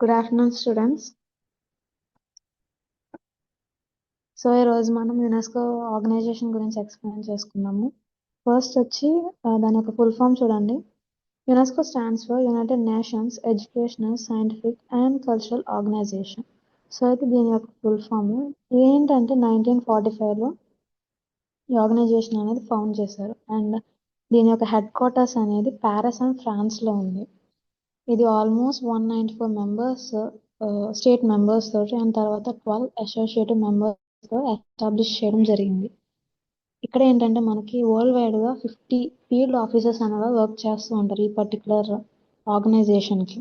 Good afternoon students. So ఈరోజు మనం UNESCO organisation గురించి ఎక్స్ప్లెయిన్ చేసుకున్నాము. ఫస్ట్ వచ్చి దాని యొక్క ఫుల్ ఫామ్ చూడండి. UNESCO stands for United Nations Educational, Scientific and Cultural Organisation. So అయితే దీని యొక్క ఫుల్ ఫామ్ ఏంటంటే 1945లో ఈ ఆర్గనైజేషన్ అనేది ఫౌండ్ చేశారు. అండ్ దీని యొక్క హెడ్ క్వార్టర్స్ అనేది ప్యారిస్ అండ్ ఫ్రాన్స్లో ఉంది. ఇది ఆల్మోస్ట్ 194 మెంబర్స్ స్టేట్ మెంబర్స్ తోటి అండ్ తర్వాత 12 అసోసియేటివ్ మెంబర్స్తో ఎస్టాబ్లిష్ చేయడం జరిగింది. ఇక్కడ ఏంటంటే మనకి వరల్డ్ వైడ్గా 50 ఫీల్డ్ ఆఫీసర్స్ అనేవి వర్క్ చేస్తూ ఉంటారు ఈ పర్టికులర్ ఆర్గనైజేషన్కి.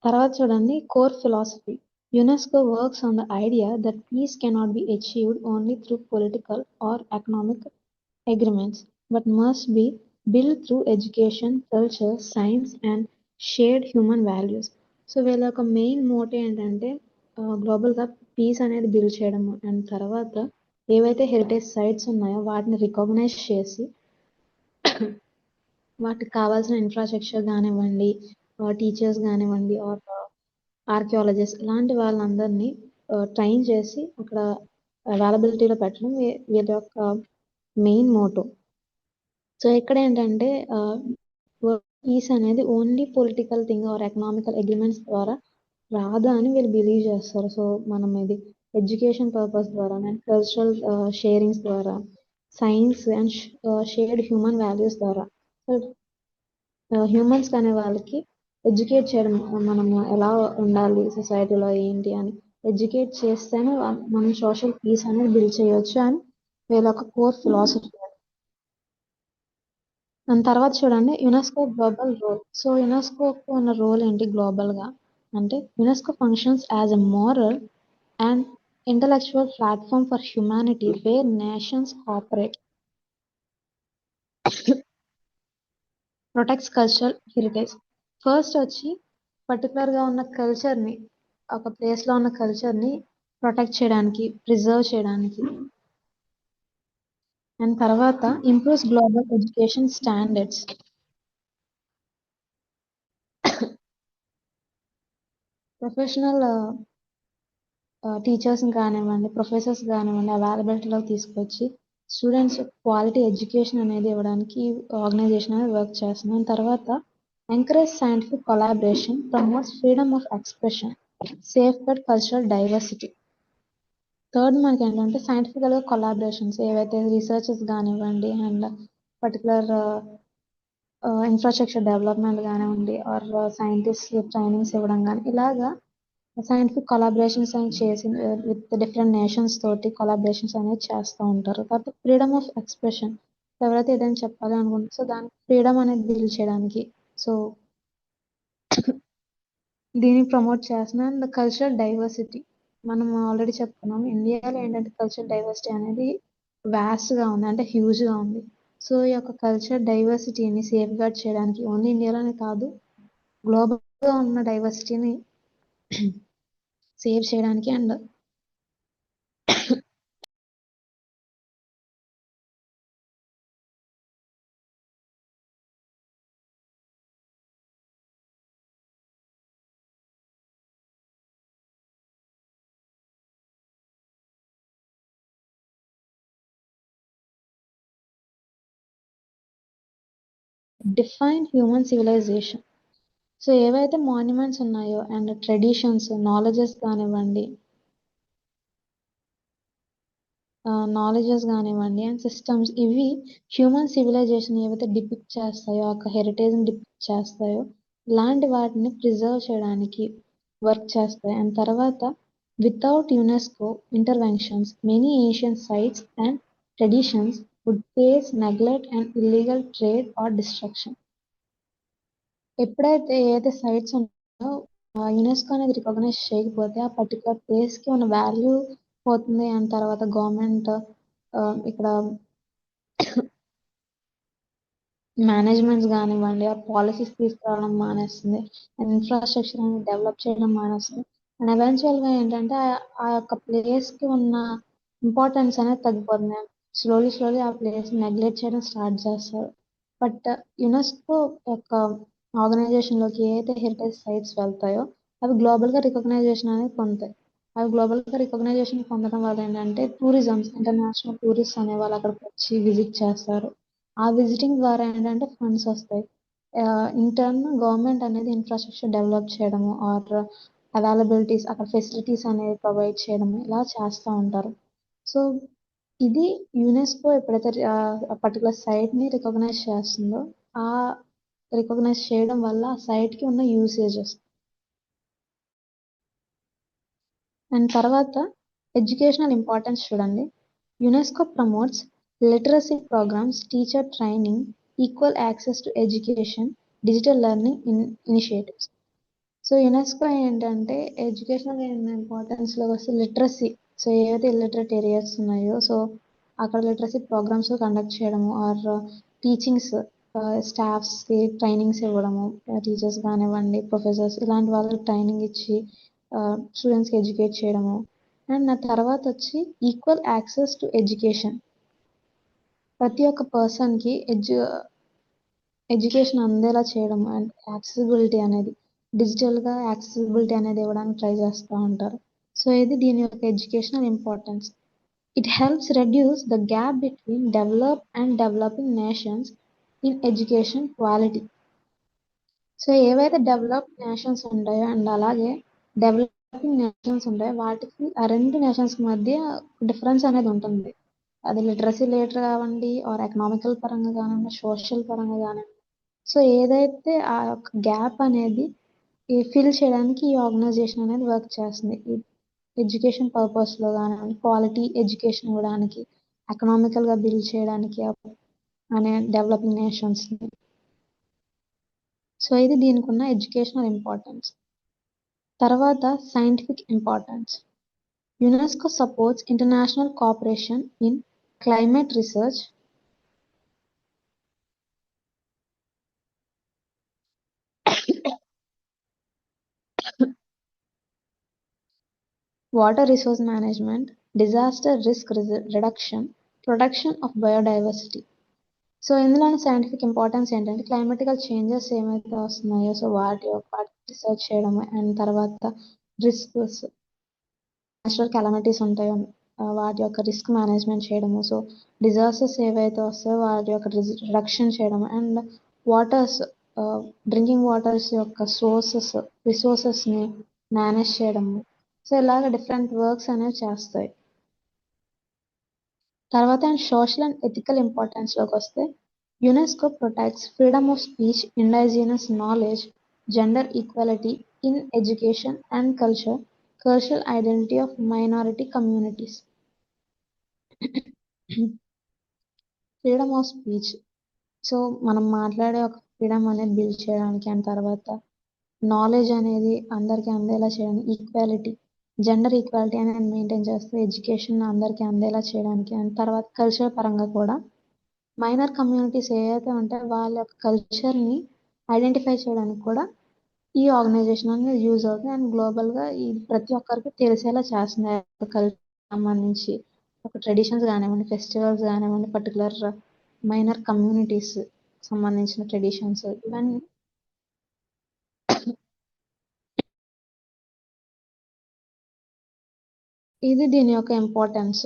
తర్వాత చూడండి core philosophy. UNESCO works on the idea that peace cannot be achieved only through political or economic agreements, but must be built through education, culture, science, and shared human values. So వీళ్ళ యొక్క main motive ఏంటంటే గ్లోబల్గా piece అనేది build చేయడము and తర్వాత ఏవైతే heritage sites ఉన్నాయో వాటిని recognise చేసి వాటికి కావాల్సిన ఇన్ఫ్రాస్ట్రక్చర్ కానివ్వండి, టీచర్స్ కానివ్వండి, ఆర్ ఆర్కియాలజిస్ట్ ఇలాంటి వాళ్ళందరినీ ట్రైన్ చేసి అక్కడ అవైలబిలిటీలో పెట్టడం వీళ్ళ యొక్క మెయిన్ మోటో. సో ఇక్కడ ఏంటంటే పీస్ అనేది only political thing or economical agreements ద్వారా రాదు అని వీళ్ళు బిలీవ్ చేస్తారు. సో మనం ఇది ఎడ్యుకేషన్ పర్పస్ ద్వారా అండ్ కల్చరల్ షేరింగ్స్ ద్వారా, science and shared human values ద్వారా హ్యూమన్స్ అనే వాళ్ళకి ఎడ్యుకేట్ చేయడం, మనం ఎలా ఉండాలి సొసైటీలో ఏంటి అని ఎడ్యుకేట్ చేస్తేనే మనం సోషల్ పీస్ అనేది బిల్డ్ చేయొచ్చు అని వీళ్ళ ఒక కోర్ ఫిలాసఫీ. దాని తర్వాత చూడండి UNESCO global role. So UNESCO ఉన్న రోల్ ఏంటి గ్లోబల్గా అంటే UNESCO functions as a moral and intellectual platform for humanity where nations cooperate, protects cultural heritage. First వచ్చి పర్టికులర్గా ఉన్న కల్చర్ని, ఒక ప్లేస్లో ఉన్న కల్చర్ని ప్రొటెక్ట్ చేయడానికి, ప్రిజర్వ్ చేయడానికి. అండ్ తర్వాత improves global education standards. Professional టీచర్స్ని కానివ్వండి, ప్రొఫెసర్స్ కానివ్వండి అవైలబిలిటీలోకి తీసుకొచ్చి స్టూడెంట్స్ క్వాలిటీ ఎడ్యుకేషన్ అనేది ఇవ్వడానికి ఆర్గనైజేషన్ అనేది వర్క్ చేస్తుంది. దాని తర్వాత encourage scientific collaboration, promotes freedom of expression, safeguard cultural diversity. Third మనకి ఏంటంటే సైంటిఫికల్గా కొలాబరేషన్స్ ఏవైతే రీసెర్చెస్ కానివ్వండి అండ్ పర్టికులర్ ఇన్ఫ్రాస్ట్రక్చర్ డెవలప్మెంట్ కానివ్వండి ఆర్ సైంటిస్ట్ ట్రైనింగ్స్ ఇవ్వడం కానీ ఇలాగా సైంటిఫిక్ కొలాబరేషన్స్ అని చేసి విత్ డిఫరెంట్ నేషన్స్ తోటి కొలాబరేషన్స్ అనేది చేస్తూ ఉంటారు. తర్వాత ఫ్రీడమ్ ఆఫ్ ఎక్స్ప్రెషన్, ఎవరైతే ఏదైనా చెప్పాలి అనుకుంటారో సో దానికి ఫ్రీడమ్ అనేది బిల్డ్ చేయడానికి సో దీన్ని ప్రమోట్ చేస్తున్నా. అండ్ కల్చరల్ డైవర్సిటీ మనం ఆల్రెడీ చెప్పుకున్నాం ఇండియాలో ఏంటంటే కల్చరల్ డైవర్సిటీ అనేది వ్యాస్ట్గా ఉంది, అంటే హ్యూజ్గా ఉంది. సో ఈ యొక్క కల్చర్ డైవర్సిటీని సేఫ్ గార్డ్ చేయడానికి ఓన్లీ ఇండియాలోనే కాదు గ్లోబల్గా ఉన్న డైవర్సిటీని సేవ్ చేయడానికి and define human civilisation. So ఏవైతే మాన్యుమెంట్స్ ఉన్నాయో అండ్ ట్రెడిషన్స్, నాలెడ్జెస్ కానివ్వండి అండ్ సిస్టమ్స్, ఇవి హ్యూమన్ సివిలైజేషన్ ఏవైతే డిపిక్ట్ చేస్తాయో ఒక హెరిటేజ్ని డిపిక్ట్ చేస్తాయో ఇలాంటి వాటిని ప్రిజర్వ్ చేయడానికి వర్క్ చేస్తాయి. అండ్ తర్వాత without UNESCO interventions many Asian sites and traditions would face neglect and illegal trade or destruction. ఎప్పుడైతే ఏదైతే సైట్స్ ఉన్నాయో యునెస్కో అనేది రికగ్నైజ్ చేయకపోతే ఆ పర్టికులర్ ప్లేస్కి ఉన్న వాల్యూ పోతుంది. అండ్ తర్వాత గవర్నమెంట్ ఇక్కడ మేనేజ్మెంట్స్ కానివ్వండి ఆ పాలసీస్ తీసుకురావడం మానేస్తుంది, ఇన్ఫ్రాస్ట్రక్చర్ అనేది డెవలప్ చేయడం మానేస్తుంది. అండ్ ఎవెన్చువల్గా ఏంటంటే ఆ యొక్క ప్లేస్కి ఉన్న ఇంపార్టెన్స్ అనేది తగ్గిపోతుంది. స్లోలీ ఆ ప్లేస్ నెగ్లెక్ట్ చేయడం స్టార్ట్ చేస్తారు. బట్ యునెస్కో యొక్క ఆర్గనైజేషన్లోకి ఏదైతే హెరిటేజ్ సైట్స్ వెళ్తాయో అవి గ్లోబల్గా రికగ్నైజేషన్ అనేది పొందుతాయి. అవి గ్లోబల్గా రికగ్నైజేషన్ పొందడం వల్ల ఏంటంటే టూరిజమ్స్ ఇంటర్నేషనల్ టూరిస్ట్ అనే వాళ్ళు అక్కడికి వచ్చి విజిట్ చేస్తారు. ఆ విజిటింగ్ ద్వారా ఏంటంటే ఫండ్స్ వస్తాయి. ఇన్ టర్న్ గవర్నమెంట్ అనేది ఇన్ఫ్రాస్ట్రక్చర్ డెవలప్ చేయడము ఆర్ అవైలబిలిటీస్ అక్కడ ఫెసిలిటీస్ అనేవి ప్రొవైడ్ చేయడము ఇలా చేస్తూ ఉంటారు. సో ఇది యునెస్కో ఎప్పుడైతే పర్టికులర్ సైట్ని రికగ్నైజ్ చేస్తుందో ఆ రికగ్నైజ్ చేయడం వల్ల ఆ సైట్కి ఉన్న యూసేజెస్ అండ్ తర్వాత ఎడ్యుకేషనల్ ఇంపార్టెన్స్ చూడండి. UNESCO promotes literacy programmes, teacher training, equal access to education, digital learning initiatives. So UNESCO ఏంటంటే ఎడ్యుకేషనల్ ఇంపార్టెన్స్లో వస్తే లిటరసీ. సో ఏవైతే ఇల్లిటరేట్ ఏరియాస్ ఉన్నాయో సో అక్కడ లిటరసీ ప్రోగ్రామ్స్ కండక్ట్ చేయడము ఆర్ టీచింగ్స్ స్టాఫ్స్కి ట్రైనింగ్స్ ఇవ్వడము, టీచర్స్ కానివ్వండి ప్రొఫెసర్స్ ఇలాంటి వాళ్ళకి ట్రైనింగ్ ఇచ్చి స్టూడెంట్స్కి ఎడ్యుకేట్ చేయడము. అండ్ నా తర్వాత వచ్చి ఈక్వల్ యాక్సెస్ టు ఎడ్యుకేషన్. ప్రతి ఒక్క పర్సన్కి ఎడ్యుకేషన్ అందేలా చేయడం అండ్ యాక్సెసిబిలిటీ అనేది డిజిటల్గా యాక్సెసిబిలిటీ అనేది ఇవ్వడానికి ట్రై చేస్తూ ఉంటారు. సో ఇది దీని యొక్క educational importance. It helps reduce the gap between develop and developing nations in education quality. So ఏవైతే డెవలప్డ్ నేషన్స్ ఉంటాయో అండ్ అలాగే డెవలపింగ్ నేషన్స్ ఉంటాయో వాటికి ఆ రెండు నేషన్స్ మధ్య డిఫరెన్స్ అనేది ఉంటుంది. అది లిటరసీ రేట్ కావండి ఆర్ ఎకనామికల్ పరంగా కానివ్వండి సోషల్ పరంగా కానివ్వండి. సో ఏదైతే ఆ యొక్క గ్యాప్ అనేది ఫిల్ చేయడానికి ఈ ఆర్గనైజేషన్ అనేది వర్క్ చేస్తుంది. ఎడ్యుకేషన్ పర్పస్లో కానివ్వండి క్వాలిటీ ఎడ్యుకేషన్ ఇవ్వడానికి ఎకనామికల్గా బిల్డ్ చేయడానికి అనే డెవలపింగ్ నేషన్స్ని. సో ఇది దీనికి ఉన్న ఎడ్యుకేషనల్ ఇంపార్టెన్స్. తర్వాత scientific importance. UNESCO supports international cooperation in climate research, water resource management, disaster risk reduction, protection of biodiversity. So ఇందులోని సైంటిఫిక్ ఇంపార్టెన్స్ ఏంటంటే క్లైమేటికల్ చేంజెస్ ఏమైతే వస్తున్నాయో సో వాటి రీసెర్చ్ చేయడం అండ్ తర్వాత రిస్క్స్ నేచురల్ కెలామిటీస్ ఉంటాయో వాటి యొక్క రిస్క్ మేనేజ్మెంట్ చేయడము. సో డిజాస్టర్స్ ఏవైతే వస్తాయో వాటి యొక్క రిడక్షన్ చేయడం అండ్ వాటర్స్ డ్రింకింగ్ వాటర్స్ యొక్క రిసోర్సెస్ని మేనేజ్ చేయడము. సో ఇలాగ డిఫరెంట్ వర్క్స్ అనేవి చేస్తాయి. తర్వాత సోషల్ అండ్ ఎథికల్ ఇంపార్టెన్స్లోకి వస్తే UNESCO protects freedom of speech, indigenous knowledge, gender equality in education and cultural identity of minority communities. Freedom of speech. So మనం మాట్లాడే ఒక ఫ్రీడమ్ అనేది బిల్డ్ చేయడానికి అండ్ తర్వాత నాలెడ్జ్ అనేది అందరికీ అందేలా చేయడానికి ఈక్వాలిటీ జెండర్ ఈక్వాలిటీ అనేది మెయింటైన్ చేస్తూ ఎడ్యుకేషన్ అందరికీ అందేలా చేయడానికి అండ్ తర్వాత కల్చర్ పరంగా కూడా మైనర్ కమ్యూనిటీస్ ఏవైతే ఉంటాయో వాళ్ళ యొక్క కల్చర్ని ఐడెంటిఫై చేయడానికి కూడా ఈ ఆర్గనైజేషన్ అనేది యూజ్ అవుతుంది అండ్ గ్లోబల్గా ఈ ప్రతి ఒక్కరికి తెలిసేలా చేస్తుంది కల్చర్ సంబంధించి ఒక ట్రెడిషన్స్ కానివ్వండి ఫెస్టివల్స్ కానివ్వండి పర్టికులర్ మైనర్ కమ్యూనిటీస్ సంబంధించిన ట్రెడిషన్స్ ఇవన్నీ ఇది దీని యొక్క importance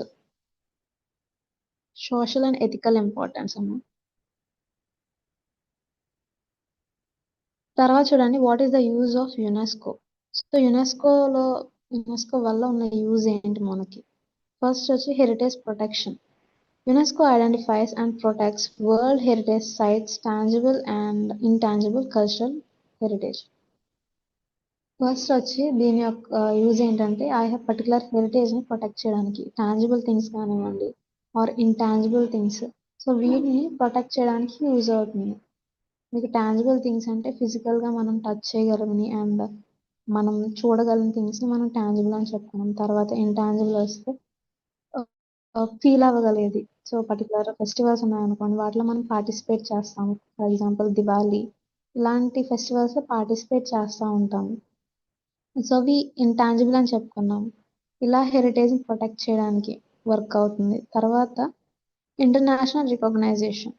social and ethical importance అన్నమాట. తర్వాత చూడండి what is the use of UNESCO. So UNESCO వల్ల ఉన్న యూజ్ ఏంటి మనకి. ఫస్ట్ వచ్చి heritage protection. UNESCO identifies and protects world heritage sites tangible and intangible cultural heritage. First వచ్చి దీని యొక్క యూజ్ ఏంటంటే ఆ పర్టికులర్ హెరిటేజ్ని ప్రొటెక్ట్ చేయడానికి టాంజిబుల్ థింగ్స్ కానివ్వండి ఆర్ ఇంటాంజిబుల్ థింగ్స్ సో వీటిని ప్రొటెక్ట్ చేయడానికి యూజ్ అవుతుంది. మీకు టాంజిబుల్ థింగ్స్ అంటే ఫిజికల్గా మనం టచ్ చేయగలమని అండ్ మనం చూడగలిగిన థింగ్స్ని మనం టాంజిబుల్ అని చెప్పుకున్నాం. తర్వాత ఇంటాంజిబుల్ వస్తే ఫీల్ అవ్వగలిగేది. సో పర్టికులర్ ఫెస్టివల్స్ ఉన్నాయనుకోండి వాటిలో మనం పార్టిసిపేట్ చేస్తాము. ఫర్ ఎగ్జాంపుల్ దివాళీ ఇలాంటి ఫెస్టివల్స్లో పార్టిసిపేట్ చేస్తూ ఉంటాము. సో అవి ఇంటాంజిబుల్ అని చెప్పుకున్నాం. ఇలా హెరిటేజ్ని ప్రొటెక్ట్ చేయడానికి వర్క్ అవుతుంది. తర్వాత international recognition.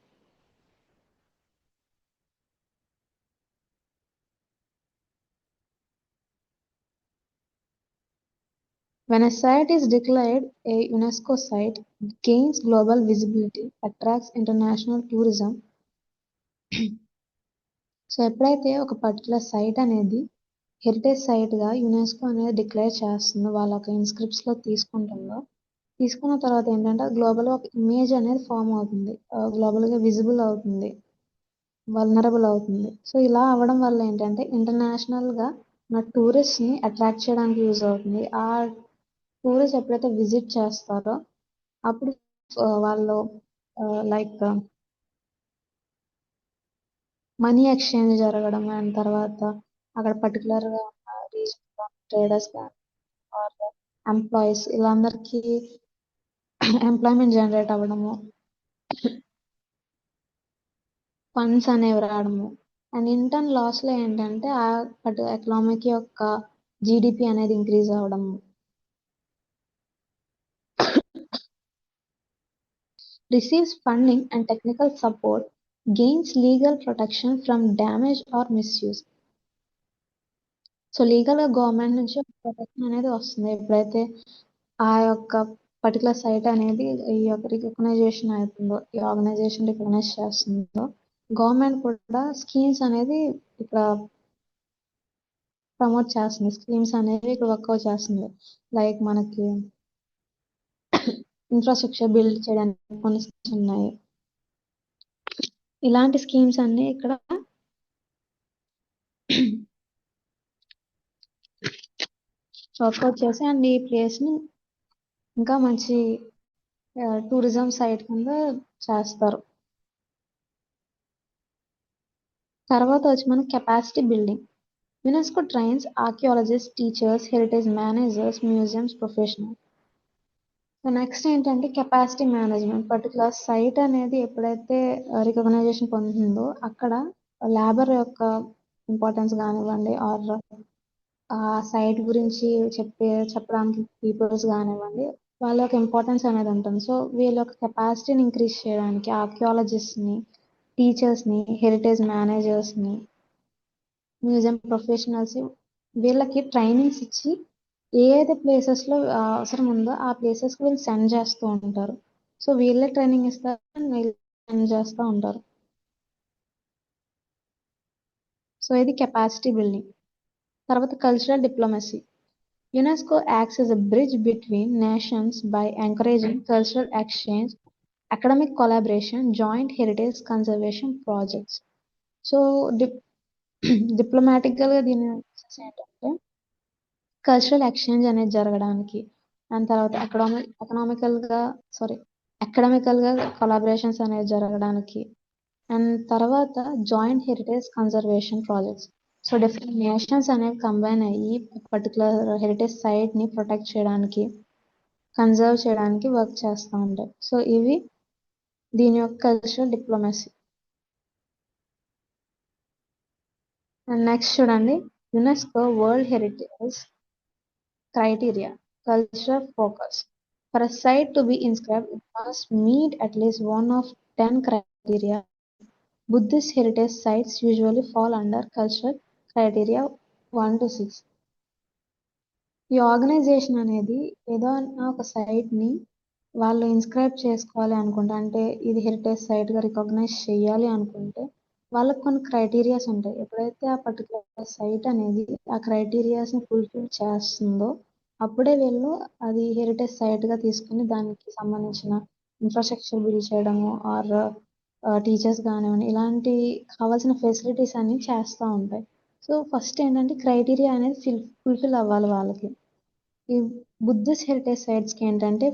When a site is declared a UNESCO site, it gains global visibility, attracts international tourism. So ఎప్పుడైతే ఒక పర్టికులర్ సైట్ అనేది హెరిటేజ్ సైట్గా యునెస్కో అనేది డిక్లేర్ చేస్తుందో, వాళ్ళ ఒక ఇన్స్క్రిప్ట్స్లో తీసుకుంటుందో, తీసుకున్న తర్వాత ఏంటంటే గ్లోబల్గా ఒక ఇమేజ్ అనేది ఫామ్ అవుతుంది, గ్లోబల్గా విజిబుల్ అవుతుంది, వల్నరబుల్ అవుతుంది. సో ఇలా అవ్వడం వల్ల ఏంటంటే ఇంటర్నేషనల్గా మన టూరిస్ట్ని అట్రాక్ట్ చేయడానికి యూజ్ అవుతుంది. ఆ టూరిస్ట్ ఎప్పుడైతే విజిట్ చేస్తారో అప్పుడు వాళ్ళు లైక్ మనీ ఎక్స్చేంజ్ జరగడం, అండ్ తర్వాత అక్కడ పర్టికులర్గా ఉన్న రీజన్ ట్రేడర్స్ కానీ ఆర్ ఎంప్లాయీస్ ఇలా అందరికీ ఎంప్లాయ్మెంట్ జనరేట్ అవ్వడము, ఫండ్స్ అనేవి రావడము, అండ్ ఇంటర్న్ లాస్లో ఏంటంటే ఆ ఎకనామిక్ యొక్క జీడిపి అనేది ఇంక్రీజ్ అవ్వడము. Receives funding and technical support, gains legal protection from damage or misuse. So లీగల్గా గవర్నమెంట్ నుంచి ప్రొటెక్షన్ అనేది వస్తుంది ఎప్పుడైతే ఆ యొక్క పర్టికులర్ సైట్ అనేది ఈ యొక్క రికగ్నైజేషన్ అవుతుందో, ఈ ఆర్గనైజేషన్ రికగ్నైజ్ చేస్తుందో, గవర్నమెంట్ కూడా స్కీమ్స్ అనేది ఇక్కడ ప్రమోట్ చేస్తుంది, స్కీమ్స్ అనేవి ఇక్కడ వర్కౌట్ చేస్తుంది. లైక్ మనకి ఇన్ఫ్రాస్ట్రక్చర్ బిల్డ్ చేయడానికి కొన్ని స్కీమ్స్ ఉన్నాయి. ఇలాంటి స్కీమ్స్ అన్ని ఇక్కడ వర్కౌట్ చేసి అండ్ ఈ ప్లేస్ని ఇంకా మంచి టూరిజం సైట్ కింద చేస్తారు. తర్వాత వచ్చి మనకి capacity building. UNESCO trains archaeologist, teachers, heritage managers, museums professional. So next ఏంటంటే కెపాసిటీ మేనేజ్మెంట్. పర్టికులర్ సైట్ అనేది ఎప్పుడైతే రికగ్నైజేషన్ పొందుతుందో అక్కడ లేబర్ యొక్క ఇంపార్టెన్స్ కానివ్వండి, ఆర్ ఆ సైట్ గురించి చెప్పడానికి పీపుల్స్ కానివ్వండి, వాళ్ళ యొక్క ఇంపార్టెన్స్ అనేది ఉంటుంది. సో వీళ్ళ యొక్క కెపాసిటీని ఇంక్రీజ్ చేయడానికి ఆర్కియాలజిస్ట్ని, టీచర్స్ని, హెరిటేజ్ మేనేజర్స్ని, మ్యూజియం ప్రొఫెషనల్స్ వీళ్ళకి ట్రైనింగ్స్ ఇచ్చి ఏదైతే ప్లేసెస్లో అవసరం ఉందో ఆ ప్లేసెస్కి వీళ్ళు సెండ్ చేస్తూ ఉంటారు. సో వీళ్ళే ట్రైనింగ్ ఇస్తారు, వీళ్ళు సెండ్ చేస్తూ ఉంటారు. సో ఇది కెపాసిటీ బిల్డింగ్. తర్వాత cultural diplomacy. UNESCO acts as a bridge between nations by encouraging cultural exchange, academic collaboration, joint heritage conservation projects. So డిప్లొమాటిక్గా దీని ఏంటంటే కల్చరల్ ఎక్స్చేంజ్ అనేది జరగడానికి, అండ్ తర్వాత అకాడమికల్గా కొలాబరేషన్స్ అనేది జరగడానికి, అండ్ తర్వాత joint heritage conservation projects. So different nations అనేవి కంబైన్ అయ్యి పర్టికులర్ హెరిటేజ్ సైట్ని ప్రొటెక్ట్ చేయడానికి, కన్జర్వ్ చేయడానికి వర్క్ చేస్తూ ఉంటాయి. సో ఇవి దీని యొక్క కల్చరల్ డిప్లొమసీ. అండ్ నెక్స్ట్ చూడండి, UNESCO world heritage criteria. Cultural focus. For a site to be inscribed, it must meet at least one of 10 criteria. Buddhist heritage sites usually fall under cultural criteria 1 to 6. ఈ organisation అనేది ఏదో ఒక సైట్ని వాళ్ళు inscribe చేసుకోవాలి అనుకుంటే, అంటే ఇది heritage సైట్గా recognise చేయాలి అనుకుంటే వాళ్ళకి కొన్ని క్రైటీరియాస్ ఉంటాయి. ఎప్పుడైతే ఆ పర్టికులర్ సైట్ అనేది ఆ క్రైటీరియాస్ని ఫుల్ఫిల్ చేస్తుందో అప్పుడే వీళ్ళు అది హెరిటేజ్ సైట్గా తీసుకుని దానికి సంబంధించిన ఇన్ఫ్రాస్ట్రక్చర్ బిల్డ్ చేయడము, ఆర్ టీచర్స్ కానివ్వండి, ఇలాంటి కావాల్సిన ఫెసిలిటీస్ అన్ని చేస్తూ ఉంటాయి. సో ఫస్ట్ ఏంటంటే క్రైటీరియా అనేది ఫుల్ఫిల్ అవ్వాలి వాళ్ళకి. ఈ బుద్ధిస్ట్ హెరిటేజ్ సైట్స్కి ఏంటంటే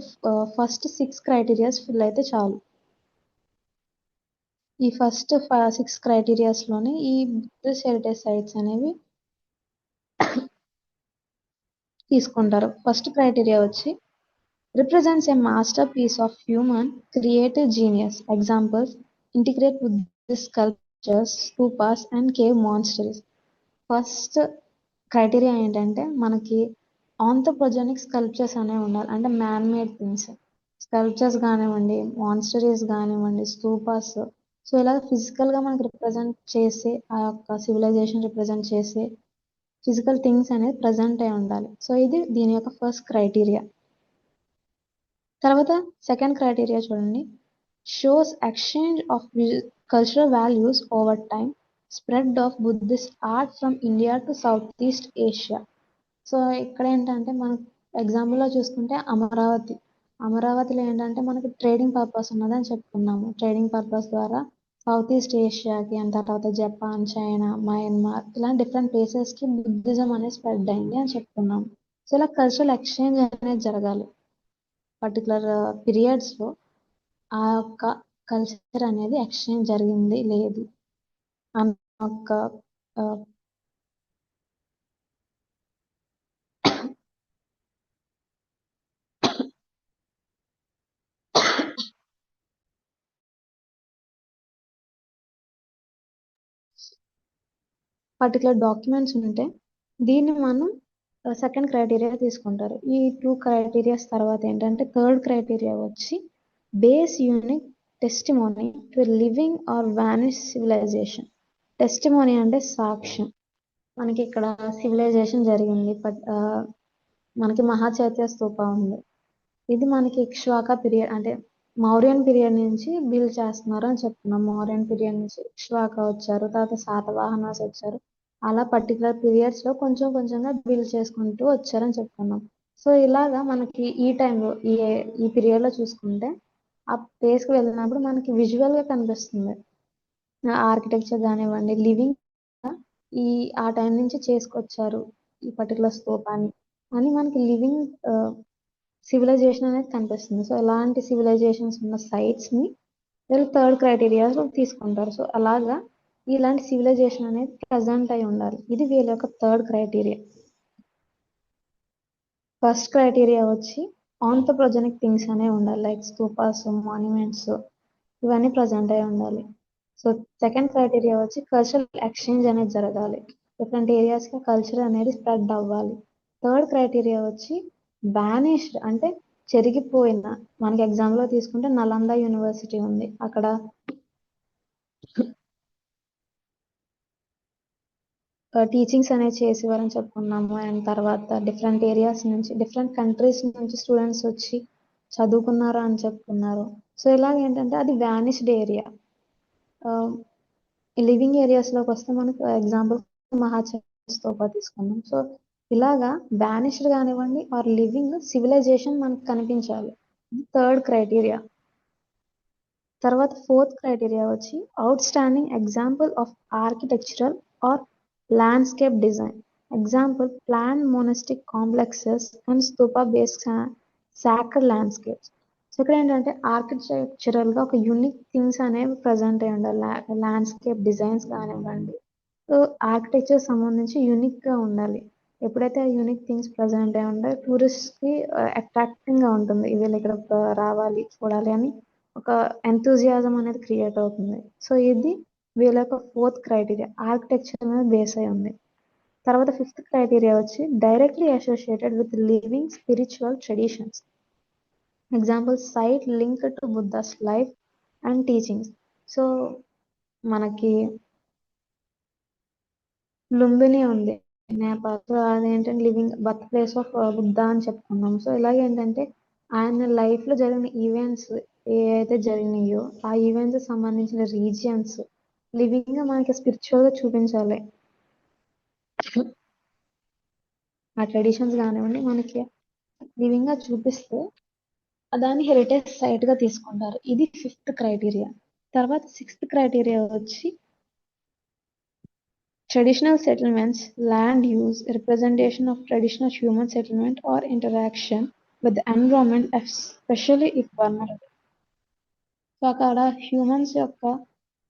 ఫస్ట్ 6 క్రైటీరియాస్ ఫిల్ అయితే చాలు. ఈ ఫస్ట్ 6 క్రైటీరియాస్లోనే ఈ బుద్ధిస్ట్ హెరిటేజ్ సైట్స్ అనేవి తీసుకుంటారు. ఫస్ట్ క్రైటీరియా వచ్చి represents a masterpiece of human creative genius. Examples integrate Buddhist sculptures, stupas and cave monasteries. First criteria ఏంటంటే మనకి ఆంథ్రోపోజెనిక్ స్కల్ప్చర్స్ అనేవి ఉండాలి, అంటే మ్యాన్ మేడ్ థింగ్స్. స్కల్ప్చర్స్ కానివ్వండి, మాన్స్టరీస్ కానివ్వండి, స్తూపాస్. సో ఇలా ఫిజికల్ గా మనకి రిప్రజెంట్ చేసే ఆ యొక్క సివిలైజేషన్ రిప్రజెంట్ చేసే ఫిజికల్ థింగ్స్ అనేది ప్రజెంట్ అయి ఉండాలి. సో ఇది దీని యొక్క ఫస్ట్ క్రైటీరియా. తర్వాత సెకండ్ క్రైటీరియా చూడండి, shows exchange of cultural values over time, spread of Buddhist art from India to south east Asia. So ఇక్కడ ఏంటంటే మనం ఎగ్జాంపుల్లో చూసుకుంటే అమరావతి. అమరావతిలో ఏంటంటే మనకి ట్రేడింగ్ పర్పస్ ఉన్నదని చెప్పుకున్నాము. ట్రేడింగ్ పర్పస్ ద్వారా సౌత్ ఈస్ట్ ఏషియాకి, అండ్ తర్వాత జపాన్, చైనా, మయన్మార్ ఇలాంటి డిఫరెంట్ ప్లేసెస్కి బుద్ధిజం అనేది స్ప్రెడ్ అయింది అని చెప్పుకున్నాము. సో ఇలా కల్చరల్ ఎక్స్చేంజ్ అనేది జరగాలి. పర్టికులర్ పీరియడ్స్లో ఆ యొక్క కల్చర్ అనేది ఎక్స్చేంజ్ జరిగింది లేదు అన్న ఒక పర్టికులర్ డాక్యుమెంట్స్ ఉంటే దీన్ని మనం సెకండ్ క్రైటీరియా తీసుకుంటారు. ఈ 2 క్రైటీరియాస్ తర్వాత ఏంటంటే థర్డ్ క్రైటీరియా వచ్చి base unique testimony to living or vanish civilisation. Testimony అంటే సాక్ష్యం. మనకి ఇక్కడ సివిలైజేషన్ జరిగింది, మనకి మహాచైత్య స్తూప ఉంది. ఇది మనకి ఇక్ష్వాక పీరియడ్ అంటే మౌర్యన్ పీరియడ్ నుంచి బిల్డ్ చేస్తున్నారు అని చెప్తున్నాం. మౌర్యన్ పీరియడ్ నుంచి ఇక్ష్వాక వచ్చారు, తర్వాత శాతవాహనాస్ వచ్చారు. అలా పర్టికులర్ పీరియడ్స్ లో కొంచెం కొంచెంగా బిల్డ్ చేసుకుంటూ వచ్చారని చెప్పుకున్నాం. సో ఇలాగా మనకి ఈ టైంలో ఈ పీరియడ్ లో చూసుకుంటే ఆ ప్లేస్ కి వెళ్ళినప్పుడు మనకి విజువల్ గా కనిపిస్తుంది. ఆర్కిటెక్చర్ కానివ్వండి, లివింగ్ ఈ ఆ టైం నుంచి చేసుకొచ్చారు ఈ పర్టికులర్ స్తూపాన్ని అని మనకి లివింగ్ సివిలైజేషన్ అనేది కనిపిస్తుంది. సో ఇలాంటి సివిలైజేషన్స్ ఉన్న sites ని వీళ్ళు థర్డ్ క్రైటీరియాలో తీసుకుంటారు. సో అలాగా ఇలాంటి సివిలైజేషన్ అనేది ప్రజెంట్ అయి ఉండాలి. ఇది వీళ్ళ యొక్క థర్డ్ క్రైటీరియా. ఫస్ట్ క్రైటీరియా వచ్చి ఆంథ్రోపోజెనిక్ థింగ్స్ అనేవి ఉండాలి, లైక్ స్తూపాస్, మాన్యుమెంట్స్, ఇవన్నీ ప్రజెంట్ అయి ఉండాలి. సో సెకండ్ క్రైటీరియా వచ్చి కల్చరల్ ఎక్స్చేంజ్ అనేది జరగాలి, డిఫరెంట్ ఏరియాస్ కి కల్చర్ అనేది స్ప్రెడ్ అవ్వాలి. థర్డ్ క్రైటీరియా వచ్చి బ్యానిష్డ్ అంటే చెరిగిపోయిన, మనకి ఎగ్జామ్ లో తీసుకుంటే నలంద యూనివర్సిటీ ఉంది, అక్కడ టీచింగ్స్ అనేది చేసేవారని చెప్పుకున్నాము. అండ్ తర్వాత డిఫరెంట్ ఏరియాస్ నుంచి, డిఫరెంట్ కంట్రీస్ నుంచి స్టూడెంట్స్ వచ్చి చదువుకున్నారు అని చెప్పుకున్నారు. సో ఇలాగ ఏంటంటే అది వ్యానిష్డ్ ఏరియా. లివింగ్ ఏరియాస్ లోకి వస్తే మనకు ఎగ్జాంపుల్ స్తూప తీసుకున్నాం. సో ఇలాగా వ్యానిష్డ్ కానివ్వండి ఆర్ లివింగ్ సివిలైజేషన్ మనకు కనిపించాలి. Third criteria. తర్వాత ఫోర్త్ క్రైటీరియా వచ్చి outstanding example of architectural or landscape design. Example plan monastic complexes and stupa based sacred landscapes. So ఇక్కడ ఏంటంటే ఆర్కిటెక్చరల్ గా ఒక యూనిక్ థింగ్స్ అనేవి ప్రజెంట్ అయి ఉండాలి. ల్యాండ్స్కేప్ డిజైన్స్ కానివ్వండి, సో ఆర్కిటెక్చర్ సంబంధించి యూనిక్ గా ఉండాలి. ఎప్పుడైతే ఆ యూనిక్ థింగ్స్ ప్రజెంట్ అయి ఉంటాయి, టూరిస్ట్ కి అట్రాక్టింగ్ గా ఉంటుంది, వీళ్ళు ఇక్కడ రావాలి చూడాలి అని ఒక ఎంతూజియాజం అనేది క్రియేట్ అవుతుంది. సో ఇది వీళ్ళ యొక్క ఫోర్త్ క్రైటీరియా, ఆర్కిటెక్చర్ మీద బేస్ అయి ఉంది. తర్వాత ఫిఫ్త్ క్రైటీరియా వచ్చి directly associated with living spiritual traditions. Example site link to Buddha's life and teachings. So మనకి లుంబిని ఉంది నేపాల్. సో అదేంటంటే living birth place of Buddha అని చెప్పుకున్నాం. సో ఇలాగే ఏంటంటే ఆయన లైఫ్ లో జరిగిన ఈవెంట్స్ ఏవైతే జరిగినాయో ఆ ఈవెంట్స్ సంబంధించిన రీజియన్స్ లివింగ్ గా మనకి స్పిరిచువల్ గా చూపించాలి. ఆ ట్రెడిషన్స్ కానివ్వండి మనకి లివింగ్ గా చూపిస్తే దాన్ని హెరిటేజ్ సైట్ గా తీసుకుంటారు. ఇది ఫిఫ్త్ క్రైటీరియా. తర్వాత సిక్స్త్ క్రైటీరియా వచ్చి traditional settlements, land use, representation of traditional human settlement or interaction with the environment, especially if vulnerable. So అక్కడ హ్యూమన్స్ యొక్క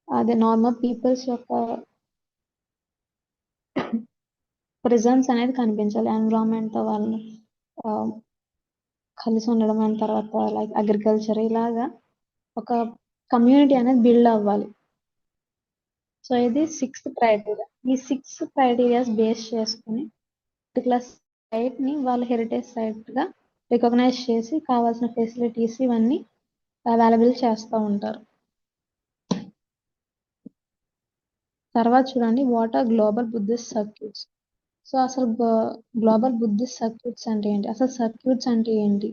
అదే నార్మల్ పీపుల్స్ యొక్క ప్రెజెన్స్ అనేది కనిపించాలి. ఎన్విరాన్మెంట్ వాళ్ళు కలిసి ఉండడం, అయిన తర్వాత లైక్ అగ్రికల్చర్ ఇలాగా ఒక కమ్యూనిటీ అనేది బిల్డ్ అవ్వాలి. సో ఇది సిక్స్త్ క్రైటీరియా. ఈ సిక్స్ క్రైటీరియాస్ బేస్ చేసుకుని పర్టికులర్ సైట్ ని వాళ్ళ హెరిటేజ్ సైట్ గా రికగ్నైజ్ చేసి కావాల్సిన ఫెసిలిటీస్ ఇవన్నీ అవైలబుల్ చేస్తూ ఉంటారు. తర్వాత చూడండి, what are global Buddhist circuits. So అసలు గ్లోబల్ బుద్ధిస్ట్ సర్క్యూట్స్ అంటే ఏంటి, అసలు సర్క్యూట్స్ అంటే ఏంటి?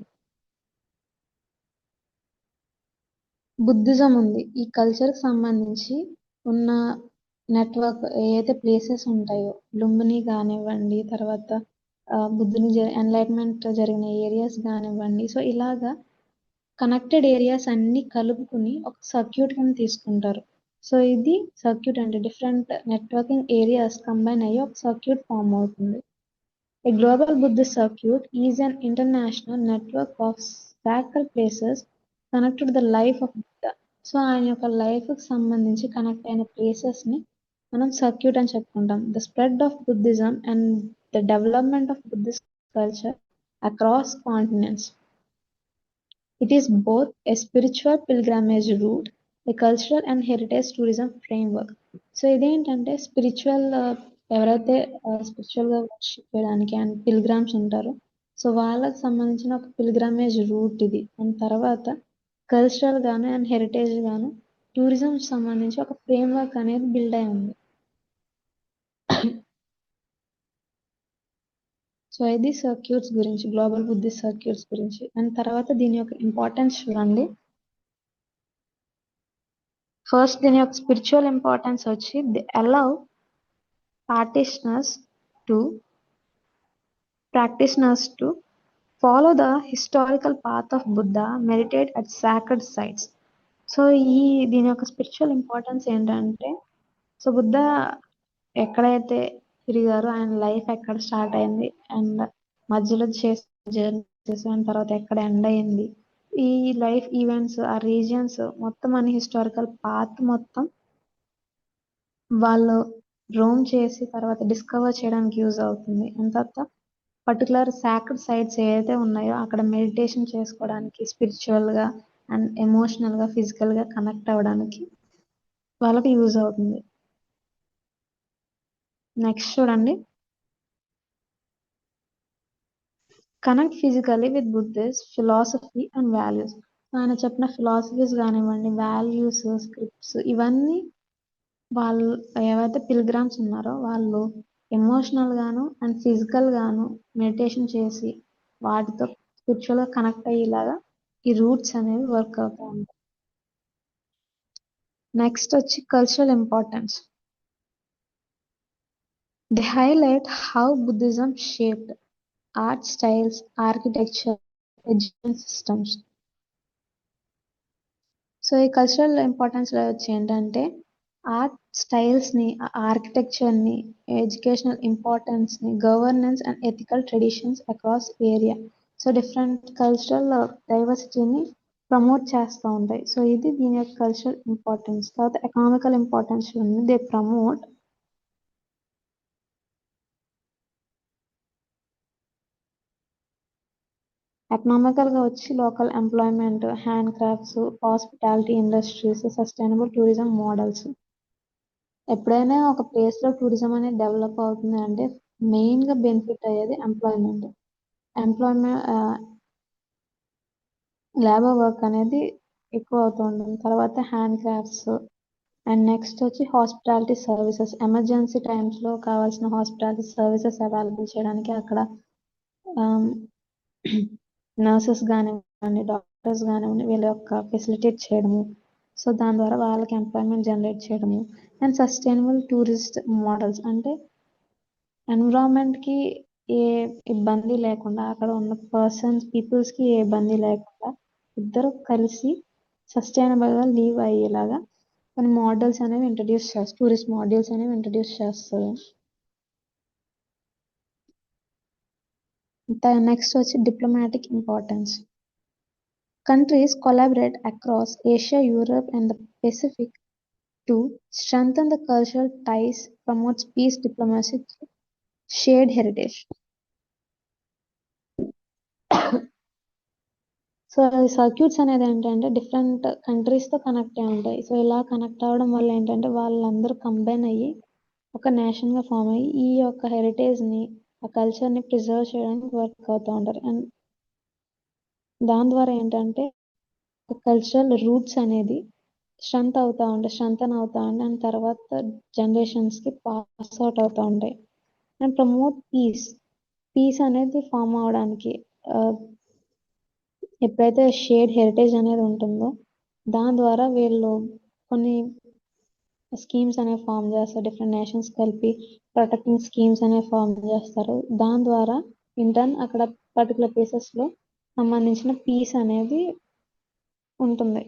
బుద్ధిజం ఉంది, ఈ కల్చర్కి సంబంధించి ఉన్న నెట్వర్క్ ఏదైతే ప్లేసెస్ ఉంటాయో, లుంబిని కానివ్వండి, తర్వాత బుద్ధుని ఎన్లైట్మెంట్ జరిగిన ఏరియాస్ కానివ్వండి, సో ఇలాగా కనెక్టెడ్ ఏరియాస్ అన్ని కలుపుకుని ఒక సర్క్యూట్ కింద తీసుకుంటారు. సో ఇది సర్క్యూట్ అంటే డిఫరెంట్ నెట్వర్కింగ్ ఏరియాస్ కంబైన్ అయ్యి ఒక సర్క్యూట్ ఫామ్ అవుతుంది. A global Buddhist circuit is an international network of sacred places connected to the life of Buddha. So ఆయన యొక్క లైఫ్కి సంబంధించి కనెక్ట్ అయిన ప్లేసెస్ని మనం సర్క్యూట్ అని చెప్పుకుంటాం. The spread of Buddhism and the development of Buddhist culture across continents. It is both a spiritual pilgrimage route, a cultural and heritage tourism framework. So ఇదేంటంటే spiritual, ఎవరైతే స్పిరిచువల్గా వర్షిప్ చేయడానికి అండ్ పిల్గ్రామ్స్ ఉంటారో, so వాళ్ళకి సంబంధించిన ఒక పిల్గ్రమేజ్ రూట్ ఇది. And తర్వాత కల్చరల్ గాను అండ్ హెరిటేజ్ గాను టూరిజం సంబంధించి ఒక ఫ్రేమ్వర్క్ అనేది బిల్డ్ అయి ఉంది. సో ఇది సర్క్యూట్స్ గురించి, గ్లోబల్ బుద్ధిస్ట్ సర్క్యూట్స్ గురించి. అండ్ తర్వాత దీని యొక్క ఇంపార్టెన్స్ చూడండి. ఫస్ట్ దీని యొక్క స్పిరిచువల్ ఇంపార్టెన్స్ వచ్చి the allow practitioners to follow the historical path of Buddha, meditate at sacred sites. So దీని యొక్క స్పిరిచువల్ ఇంపార్టెన్స్ ఏంటంటే, సో బుద్ధ ఎక్కడైతే తిరిగారో, ఆయన లైఫ్ ఎక్కడ స్టార్ట్ అయింది అండ్ మధ్యలో చేసిన జర్నీస్ అండ్ తర్వాత ఎక్కడ ఎండ్ అయింది, ఈ లైఫ్ ఈవెంట్స్, ఆ రీజియన్స్ మొత్తం అన్ని హిస్టారికల్ పాత్ మొత్తం వాళ్ళు రోమ్ చేసి తర్వాత డిస్కవర్ చేయడానికి యూజ్ అవుతుంది. అండ్ తర్వాత పర్టికులర్ సాక్రెడ్ సైట్స్ ఏవైతే ఉన్నాయో అక్కడ మెడిటేషన్ చేసుకోవడానికి, స్పిరిచువల్గా అండ్ ఎమోషనల్గా ఫిజికల్గా కనెక్ట్ అవ్వడానికి వాళ్ళకి యూజ్ అవుతుంది. నెక్స్ట్ చూడండి, connect physically with Buddhist philosophy and values. ఆయన చెప్పిన ఫిలాసఫీస్ కానివ్వండి, వాల్యూస్, స్క్రిప్ట్స్, ఇవన్నీ వాళ్ళు ఏవైతే పిల్గ్రామ్స్ ఉన్నారో వాళ్ళు ఎమోషనల్ గాను అండ్ ఫిజికల్ గాను మెడిటేషన్ చేసి వాటితో స్పిరిచువల్గా కనెక్ట్ అయ్యేలాగా ఈ రూట్స్ అనేవి వర్క్ అవుతూ ఉంటాయి. నెక్స్ట్ వచ్చి cultural importance. The highlight how Buddhism shaped art styles, architecture, education systems. So ఈ కల్చరల్ ఇంపార్టెన్స్లో వచ్చి ఏంటంటే ఆర్ట్ స్టైల్స్ని, ఆర్కిటెక్చర్ని, ఎడ్యుకేషనల్ ఇంపార్టెన్స్ని, governance and ethical traditions across area. So different cultural డైవర్సిటీని ప్రమోట్ చేస్తూ ఉంటాయి. సో ఇది దీని యొక్క కల్చరల్ ఇంపార్టెన్స్. తర్వాత ఎకనామికల్ ఇంపార్టెన్స్ ఉంది. దే ప్రమోట్ ఎకనామికల్గా వచ్చి local employment, hand crafts, hospitality industries, sustainable tourism models. ఎప్పుడైనా ఒక ప్లేస్లో టూరిజం అనేది డెవలప్ అవుతుంది అంటే మెయిన్గా బెనిఫిట్ అయ్యేది ఎంప్లాయ్మెంట్. లేబర్ వర్క్ అనేది ఎక్కువ అవుతూ ఉంటుంది. తర్వాత హ్యాండ్ క్రాఫ్ట్స్ అండ్ నెక్స్ట్ వచ్చి హాస్పిటాలిటీ సర్వీసెస్. ఎమర్జెన్సీ టైమ్స్లో కావాల్సిన హాస్పిటాలిటీ సర్వీసెస్ అవైలబుల్ చేయడానికి అక్కడ నర్సెస్ కానివ్వండి, డాక్టర్స్ కానివ్వండి, వీళ్ళ యొక్క ఫెసిలిటేట్ చేయడము. సో దాని ద్వారా వాళ్ళకి ఎంప్లాయ్మెంట్ జనరేట్ చేయడము. అండ్ సస్టైనబుల్ టూరిస్ట్ మోడల్స్ అంటే ఎన్విరాన్మెంట్కి ఏ ఇబ్బంది లేకుండా, అక్కడ ఉన్న పీపుల్స్కి ఏ ఇబ్బంది లేకుండా ఇద్దరు కలిసి సస్టైనబుల్గా లీవ్ అయ్యేలాగా కొన్ని మోడల్స్ అనేవి ఇంట్రడ్యూస్ చేస్తారు, టూరిస్ట్ మోడల్స్ అనేవి ఇంట్రడ్యూస్ చేస్తారు. నెక్స్ట్ వచ్చి diplomatic importance. Countries collaborate across Asia, Europe, and the Pacific to strengthen the cultural ties, promotes peace, diplomacy, shared heritage. So circuits అనేది ఏంటంటే డిఫరెంట్ కంట్రీస్తో కనెక్ట్ అయి ఉంటాయి. సో ఇలా కనెక్ట్ అవ్వడం వల్ల ఏంటంటే వాళ్ళందరూ కంబైన్ అయ్యి ఒక నేషన్గా ఫామ్ అయ్యి ఈ యొక్క హెరిటేజ్ని, ఆ కల్చర్ని ప్రిజర్వ్ చేయడానికి వర్క్ అవుతూ ఉంటారు. అండ్ దాని ద్వారా ఏంటంటే కల్చరల్ రూట్స్ అనేది స్ట్రెంథన్ అవుతా ఉండే అండ్ తర్వాత జనరేషన్స్కి పాస్ అవుట్ అవుతూ ఉంటాయి అండ్ ప్రమోట్ పీస్ అనేది ఫామ్ అవడానికి ఎప్పుడైతే షేర్డ్ హెరిటేజ్ అనేది ఉంటుందో దాని ద్వారా వీళ్ళు కొన్ని స్కీమ్స్ అనేవి ఫామ్ చేస్తారు డిఫరెంట్ నేషన్స్ కలిపి ప్రొటెక్టింగ్ స్కీమ్స్ అనేవి ఫామ్ చేస్తారు దాని ద్వారా ఇంటర్న్ అక్కడ పర్టికులర్ ప్లేసెస్లో సంబంధించిన పీస్ అనేది ఉంటుంది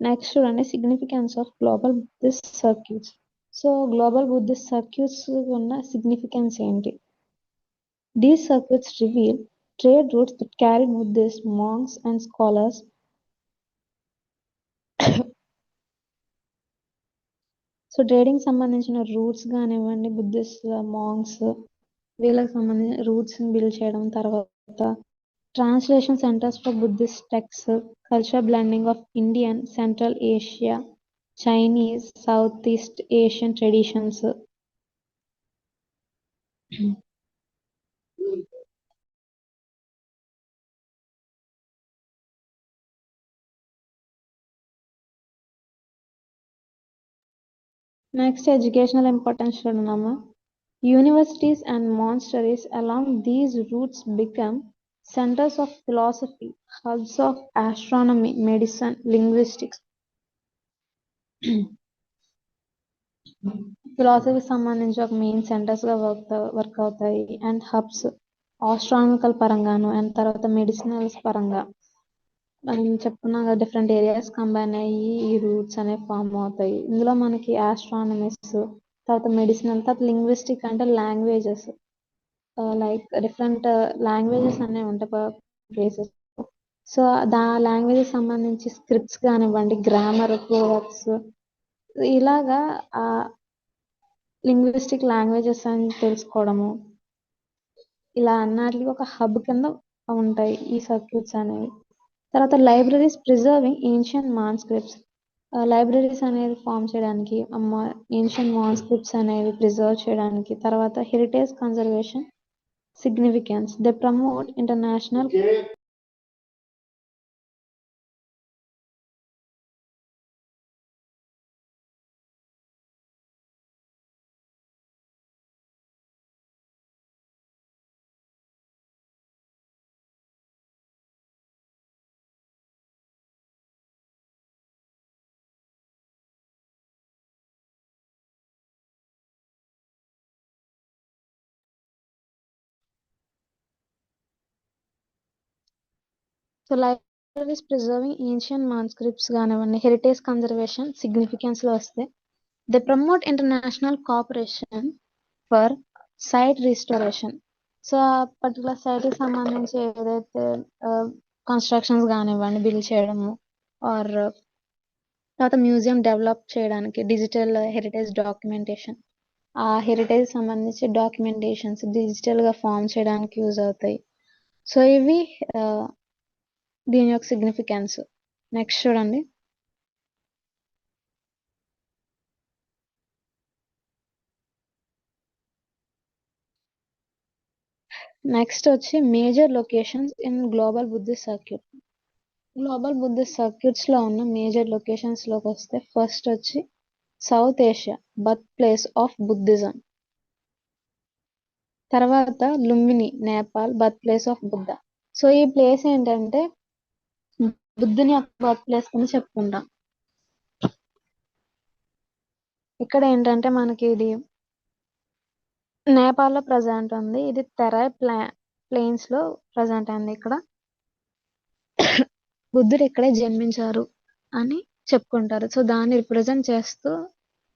నెక్స్ట్ చూడండి significance of global Buddhist circuits so global Buddhist circuits ఉన్న సిగ్నిఫికెన్స్ ఏంటి these circuits reveal trade routes that carried Buddhist monks and scholars so trading సంబంధించిన రూట్స్ కానివ్వండి బుద్ధిస్ట్ మాంగ్స్ వీళ్ళకి సంబంధించిన రూట్స్ బిల్డ్ చేయడం తర్వాత translation centres for Buddhist text culture blending of Indian Central Asia Chinese South East Asian traditions next educational importance చూడన్నాము Universities and monasteries along these routes become centers of philosophy, hubs of astronomy, medicine, linguistics. ఫిలాసఫీకి సంబంధించి ఒక main సెంటర్స్గా work అవుతాయి and hubs astronomical పరంగాను and తర్వాత మెడిసినల్స్ పరంగా మనం చెప్పుకున్నాం కదా different areas combine అయ్యి ఈ రూట్స్ అనేవి ఫామ్ అవుతాయి ఇందులో మనకి ఆస్ట్రానమిస్ట్ తర్వాత మెడిసినల్ తర్వాత లింగ్విస్టిక్ అంటే లాంగ్వేజెస్ లైక్ డిఫరెంట్ లాంగ్వేజెస్ అనేవి ఉంటాయి ప్లేసెస్ సో లాంగ్వేజెస్ సంబంధించి స్క్రిప్ట్స్ కానివ్వండి గ్రామర్ ప్రోవర్బ్స్ ఇలాగా లింగ్విస్టిక్ లాంగ్వేజెస్ అని తెలుసుకోవడము ఇలా అన్నిటికీ ఒక హబ్ కింద ఉంటాయి ఈ సర్క్యూట్స్ అనేవి తర్వాత libraries preserving ancient manuscripts libraries అనేది ఫామ్ చేయడానికి ఏన్షియంట్ మాన్స్క్రిప్ట్స్ అనేవి ప్రిజర్వ్ చేయడానికి తర్వాత heritage conservation significance. They promote international so libraries preserving ancient manuscripts కానివ్వండి హెరిటేజ్ కన్జర్వేషన్ సిగ్నిఫికెన్స్ లో వస్తే they promote international cooperation for site restoration so ఆ particular సైట్కి సంబంధించి ఏదైతే కన్స్ట్రక్షన్స్ కానివ్వండి బిల్డ్ చేయడము ఆర్ తర్వాత మ్యూజియం డెవలప్ చేయడానికి డిజిటల్ హెరిటేజ్ డాక్యుమెంటేషన్ ఆ హెరిటేజ్ సంబంధించి డాక్యుమెంటేషన్స్ డిజిటల్గా ఫామ్ చేయడానికి యూజ్ అవుతాయి సో ఇవి దీని యొక్క సిగ్నిఫికెన్స్ నెక్స్ట్ చూడండి నెక్స్ట్ వచ్చి major locations in global Buddhist circuit global Buddhist circuits లో ఉన్న మేజర్ లొకేషన్స్ లోకి వస్తే ఫస్ట్ వచ్చి South Asia birth place of Buddhism తర్వాత Lumbini Nepal birth place of Buddha so ఈ ప్లేస్ ఏంటంటే బుద్ధుని యొక్క బర్త్ ప్లేస్ కింద చెప్పుకుంటాం ఇక్కడ ఏంటంటే మనకి ఇది నేపాల్లో ప్రజెంట్ ఉంది ఇది తెరాయ్ ప్లేన్స్ లో ప్రజెంట్ అయింది ఇక్కడ బుద్ధుడు ఇక్కడే జన్మించారు అని చెప్పుకుంటారు సో దాన్ని రిప్రజెంట్ చేస్తూ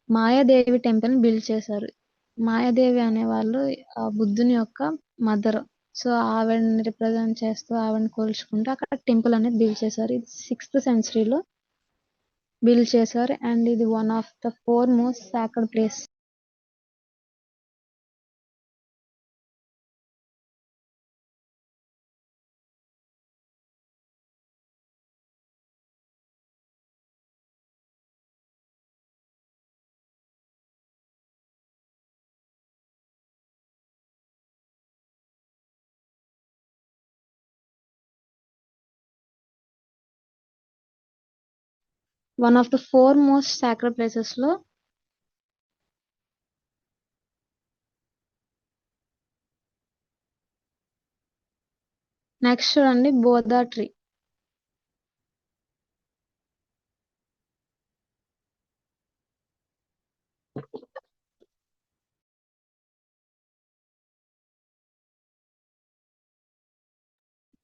మాయాదేవి టెంపుల్ బిల్డ్ చేశారు మాయాదేవి అనేవాళ్ళు ఆ బుద్ధుని యొక్క మదర్ సో ఆవిడని రిప్రజెంట్ చేస్తూ ఆవిడని కోల్చుకుంటూ అక్కడ టెంపుల్ అనేది బిల్డ్ చేశారు ఇది 6th centuryలో బిల్డ్ చేశారు అండ్ ఇది one of the 4 most sacred place one of the 4 most sacred places లో నెక్స్ట్ చూడండి బోధా ట్రీ.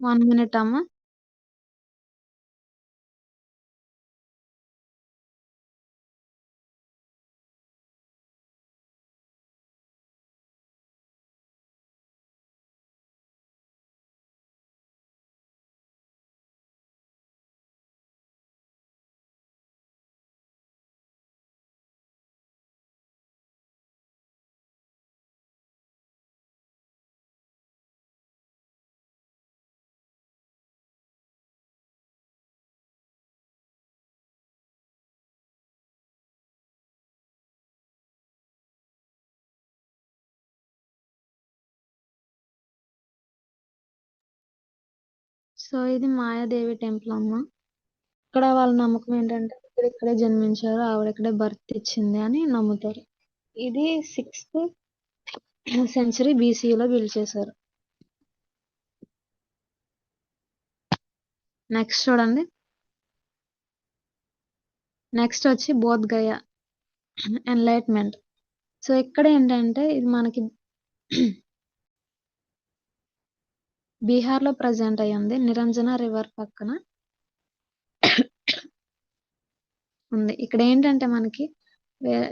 వన్ మినిట్ అమ్మా. సో ఇది మాయాదేవి టెంపుల్ అమ్మ. ఇక్కడ వాళ్ళ నమ్మకం ఏంటంటే ఇక్కడే జన్మించారు, ఆవిడ ఇక్కడే బర్త్ ఇచ్చింది అని నమ్ముతారు. ఇది 6th సెంచరీ బీసీలో బిల్డ్ చేశారు. నెక్స్ట్ చూడండి, నెక్స్ట్ వచ్చి బోధ్ గయ ఎన్లైట్మెంట్. సో ఇక్కడ ఏంటంటే ఇది మనకి బీహార్ లో ప్రజెంట్ అయ్యింది. నిరంజన రివర్ పక్కన ఉంది. ఇక్కడ ఏంటంటే మనకి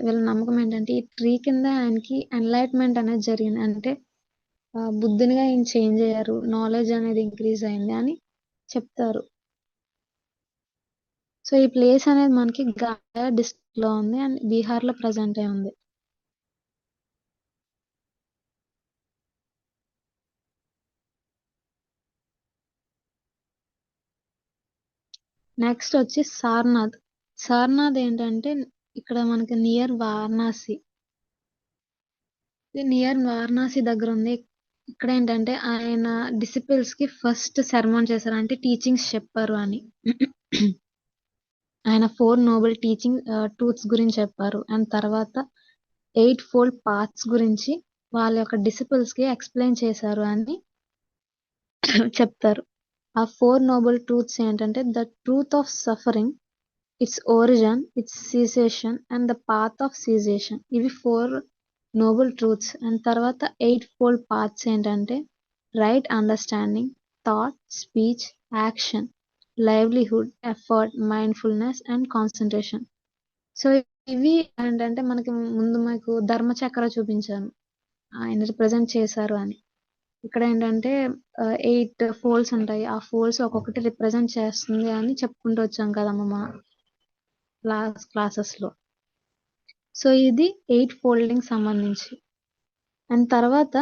వీళ్ళ నమ్మకం ఏంటంటే ఈ ట్రీ కింద ఆయనకి ఎన్లైట్మెంట్ అనేది జరిగింది. అంటే బుద్ధునిగా ఆయన చేంజ్ అయ్యారు, నాలెడ్జ్ అనేది ఇంక్రీజ్ అయింది అని చెప్తారు. సో ఈ ప్లేస్ అనేది మనకి గయా డిస్ట్రిక్ట్ లో ఉంది అండ్ బీహార్ లో ప్రజెంట్ అయి ఉంది. నెక్స్ట్ వచ్చి సార్నాథ్. సార్నాథ్ ఏంటంటే ఇక్కడ మనకి నియర్ వారణాసి, నియర్ వారణాసి దగ్గర ఉంది. ఇక్కడ ఏంటంటే ఆయన డిసిపుల్స్ కి ఫస్ట్ సెర్మన్ చేశారు, అంటే టీచింగ్స్ చెప్పారు అని. ఆయన 4 నోబెల్ టీచింగ్ ట్రూత్స్ గురించి చెప్పారు అండ్ తర్వాత 8 ఫోల్డ్ పాత్స్ గురించి వాళ్ళ యొక్క డిసిపుల్స్ కి ఎక్స్ప్లెయిన్ చేశారు అని చెప్తారు. ఆ 4 నోబెల్ ట్రూత్స్ ఏంటంటే the truth of suffering, its origin, its cessation and the path of cessation. ఇవి 4 నోబెల్ ట్రూత్స్. అండ్ తర్వాత 8 ఫోల్డ్ పాత్స్ ఏంటంటే right understanding, thought, speech, action, livelihood, effort, mindfulness and concentration. So ఇవి ఏంటంటే మనకి ముందు మీకు ధర్మచక్ర చూపించాను, ఆయన రిప్రజెంట్ చేశారు అని. ఇక్కడ ఏంటంటే 8 ఫోల్డ్స్ ఉంటాయి, ఆ ఫోల్డ్స్ ఒక్కొక్కటి రిప్రజెంట్ చేస్తుంది అని చెప్పుకుంటూ వచ్చాం కదమ్మా మా క్లాసెస్ లో. సో ఇది 8 ఫోల్డింగ్ సంబంధించి. అండ్ తర్వాత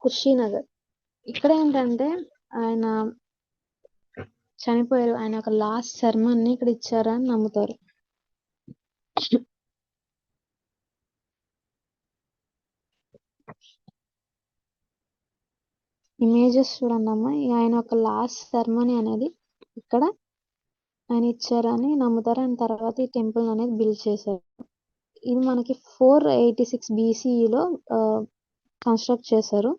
కుషీనగర్. ఇక్కడ ఏంటంటే ఆయన చనిపోయారు, ఆయన ఒక లాస్ట్ సెర్మన్ ని ఇక్కడ ఇచ్చారని నమ్ముతారు. ఇమేజెస్ చూడండి అమ్మా, ఆయన ఒక లాస్ట్ సెర్మనీ అనేది ఇక్కడ ఆయన ఇచ్చారని నమ్ముతారు. అండ్ తర్వాత ఈ టెంపుల్ అనేది బిల్డ్ చేశారు. ఇది మనకి 486 బీసీఈలో కన్స్ట్రక్ట్ చేశారు.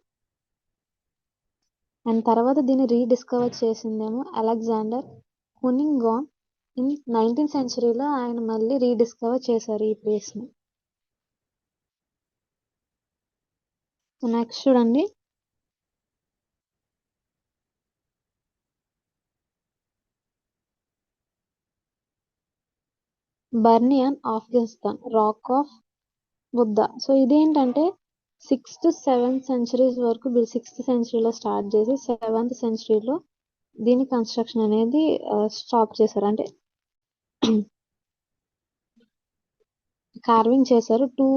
అండ్ తర్వాత దీన్ని రీడిస్కవర్ చేసిందేమో అలెగ్జాండర్ హునింగాన్ ఇన్ 19th సెంచరీలో ఆయన మళ్ళీ రీడిస్కవర్ చేశారు ఈ ప్లేస్ ని. నెక్స్ట్ చూడండి, Bamiyan Afghanistan rock of Buddha. So ఇదేంటంటే 6th 7th సెంచరీస్ వరకు 6th సెంచరీలో స్టార్ట్ చేసి 7th సెంచరీలో దీని కన్స్ట్రక్షన్ అనేది స్టాప్ చేశారు, అంటే కార్వింగ్ చేశారు. 2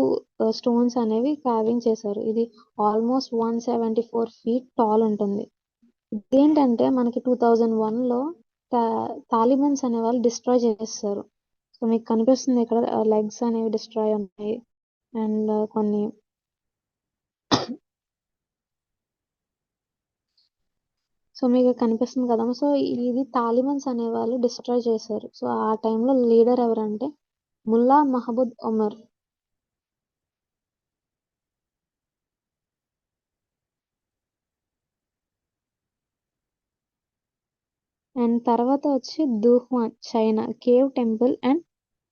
స్టోన్స్ అనేవి కార్వింగ్ చేశారు. ఇది ఆల్మోస్ట్ 174 feet టాల్ ఉంటుంది. ఇదేంటంటే మనకి 2001లో తాలిబన్స్ అనే వాళ్ళు డిస్ట్రాయ్ చేస్తారు. సో మీకు కనిపిస్తుంది ఇక్కడ లెగ్స్ అనేవి డిస్ట్రాయ్ ఉన్నాయి అండ్ కొన్ని సో మీకు కనిపిస్తుంది కదా. సో ఇది తాలిబన్స్ అనే వాళ్ళు డిస్ట్రాయ్ చేశారు. సో ఆ టైంలో లీడర్ ఎవరంటే ముల్లా మహబూద్ ఉమర్. అండ్ తర్వాత వచ్చి Dunhuang China cave temple and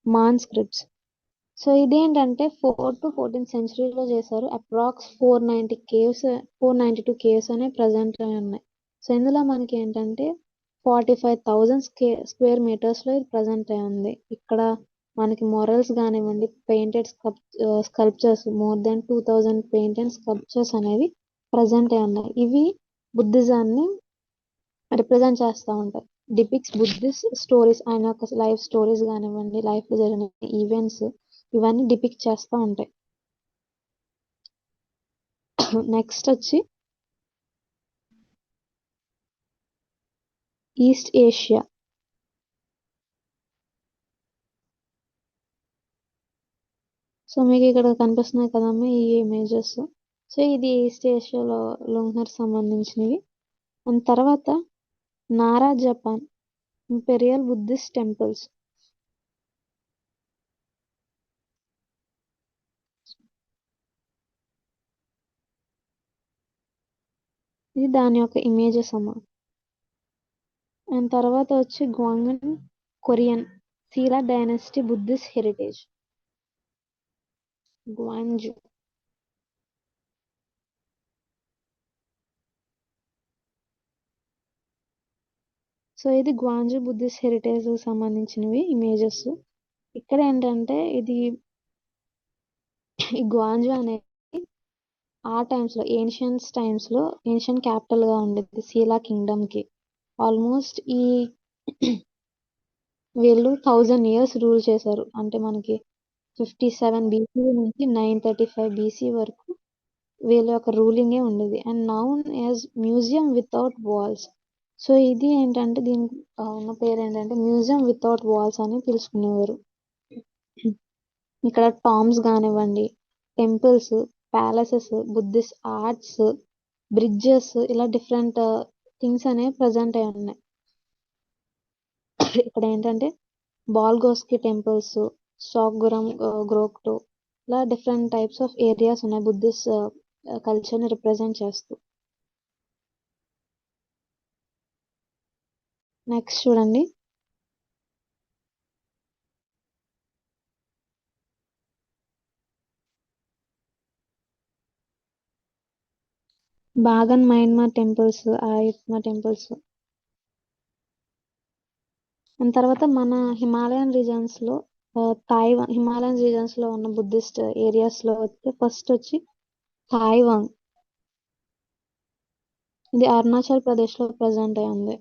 manuscripts. So ఇదేంటంటే 4th to 14th సెంచరీలో చేశారు. అప్రాక్స్ 492 కేవ్స్ అనేవి ప్రజెంట్ ఉన్నాయి. సో ఇందులో మనకి ఏంటంటే 45,000 స్క్వేర్ మీటర్స్ లో ఇది ప్రజెంట్ అయి ఉంది. ఇక్కడ మనకి మొరల్స్ కానివ్వండి, painted sculptures more than 2000 painted sculptures అనేవి ప్రజెంట్ అయి ఉన్నాయి. ఇవి బుద్ధిజాన్ని రిప్రజెంట్ చేస్తూ ఉంటాయి. డిపిక్స్ బుద్ధిస్ట్ స్టోరీస్, ఆయన యొక్క లైఫ్ స్టోరీస్ కానివ్వండి, లైఫ్ లో జరిగిన ఈవెంట్స్ ఇవన్నీ డిపిక్ట్ చేస్తూ ఉంటాయి. నెక్స్ట్ వచ్చి ఈస్ట్ ఏషియా. సో మీకు ఇక్కడ కనిపిస్తున్నాయి కదమ్మా ఈ ఇమేజెస్. సో ఇది ఈస్ట్ ఏషియాలో లుంగ్నర్ సంబంధించినవి. అండ్ తర్వాత Nara Japan imperial Buddhist temples. ఇది దాని యొక్క ఇమేజెస్ అమ్మా. అండ్ తర్వాత వచ్చి గ్వాంగన్ Korean Silla dynasty Buddhist heritage Gwangju. So ఇది గ్వాంజు బుద్ధిస్ట్ హెరిటేజ్ సంబంధించినవి ఇమేజెస్. ఇక్కడ ఏంటంటే ఇది ఈ గ్వాంజు అనేది ఆ టైమ్స్ లో ఏన్షియంట్ క్యాపిటల్ గా ఉండేది సీలా కింగ్డమ్ కి. ఆల్మోస్ట్ ఈ వీళ్ళు 1000 years రూల్ చేశారు. అంటే మనకి 57 BC నుంచి 935 BC వరకు వీళ్ళ యొక్క రూలింగే ఉండేది. And known as museum without walls. So ఇది ఏంటంటే దీనికి ఉన్న పేరు ఏంటంటే మ్యూజియం వితౌట్ వాల్స్ అని పిలుచుకునేవారు. ఇక్కడ టామ్స్ కానివ్వండి, temples, palaces, Buddhist arts, bridges, ఇలా డిఫరెంట్ థింగ్స్ అనేవి ప్రజెంట్ అయి ఉన్నాయి. ఇక్కడ ఏంటంటే బాల్గోస్కి టెంపుల్స్, సాగ్గురం గ్రోక్టో, ఇలా డిఫరెంట్ టైప్స్ ఆఫ్ ఏరియాస్ ఉన్నాయి బుద్ధిస్ట్ కల్చర్ ని రిప్రజెంట్ చేస్తూ. నెక్స్ట్ చూడండి, బాగన్ మయన్మార్ టెంపుల్స్, ఆయత్మ టెంపుల్స్. అండ్ తర్వాత మన హిమాలయన్ రీజన్స్ లో హిమాలయన్ రీజన్స్ లో ఉన్న బుద్ధిస్ట్ ఏరియాస్ లో వస్తే ఫస్ట్ వచ్చి తాయివాంగ్. ఇది అరుణాచల్ ప్రదేశ్ లో ప్రజెంట్ అయి ఉంది.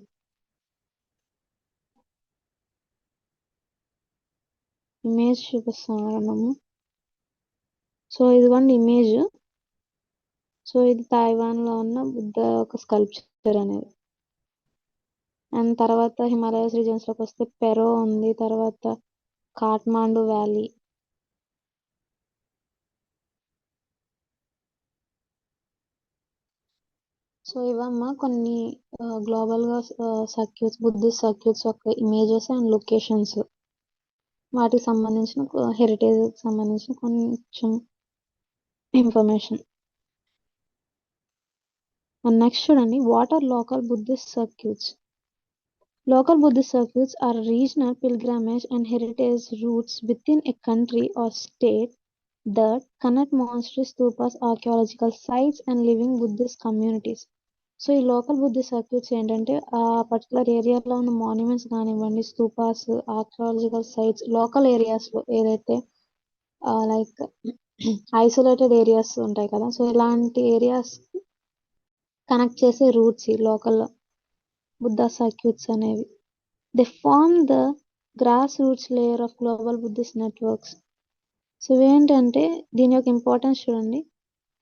ఇమేజ్ చూపిస్తాను మనము. సో ఇదిగోండి ఇమేజ్. సో ఇది తాయివాన్ లో ఉన్న బుద్ధ ఒక స్కల్ప్చర్ అనేది. అండ్ తర్వాత హిమాలయస్ రీజన్స్ లోకి వస్తే పెరో ఉంది, తర్వాత కాట్మాండు వ్యాలీ. సో ఇవమ్మా కొన్ని గ్లోబల్ గా బుద్ధిస్ట్ సర్క్యూట్స్ యొక్క ఇమేజెస్ అండ్ లొకేషన్స్, వాటికి సంబంధించిన హెరిటేజ్ సంబంధించిన కొంచెం ఇన్ఫర్మేషన్. అండ్ నెక్స్ట్ చూడండి, what are local Buddhist circuits? Local Buddhist circuits are regional pilgrimage and heritage routes within a country or state that connect monasteries, stupas, archaeological sites, and living Buddhist communities. So ఈ local Buddhist circuits ఏంటంటే ఆ particular ఏరియాలో ఉన్న monuments కానివ్వండి, stupas, archaeological sites, local areas లో ఏదైతే like isolated areas ఉంటాయి కదా, సో ఇలాంటి ఏరియాస్ కనెక్ట్ చేసే రూట్స్ ఈ లోకల్ బుద్ధ సర్క్యూట్స్ అనేవి. They form the grassroots layer of global Buddhist networks. So ఏంటంటే దీని యొక్క ఇంపార్టెన్స్ చూడండి.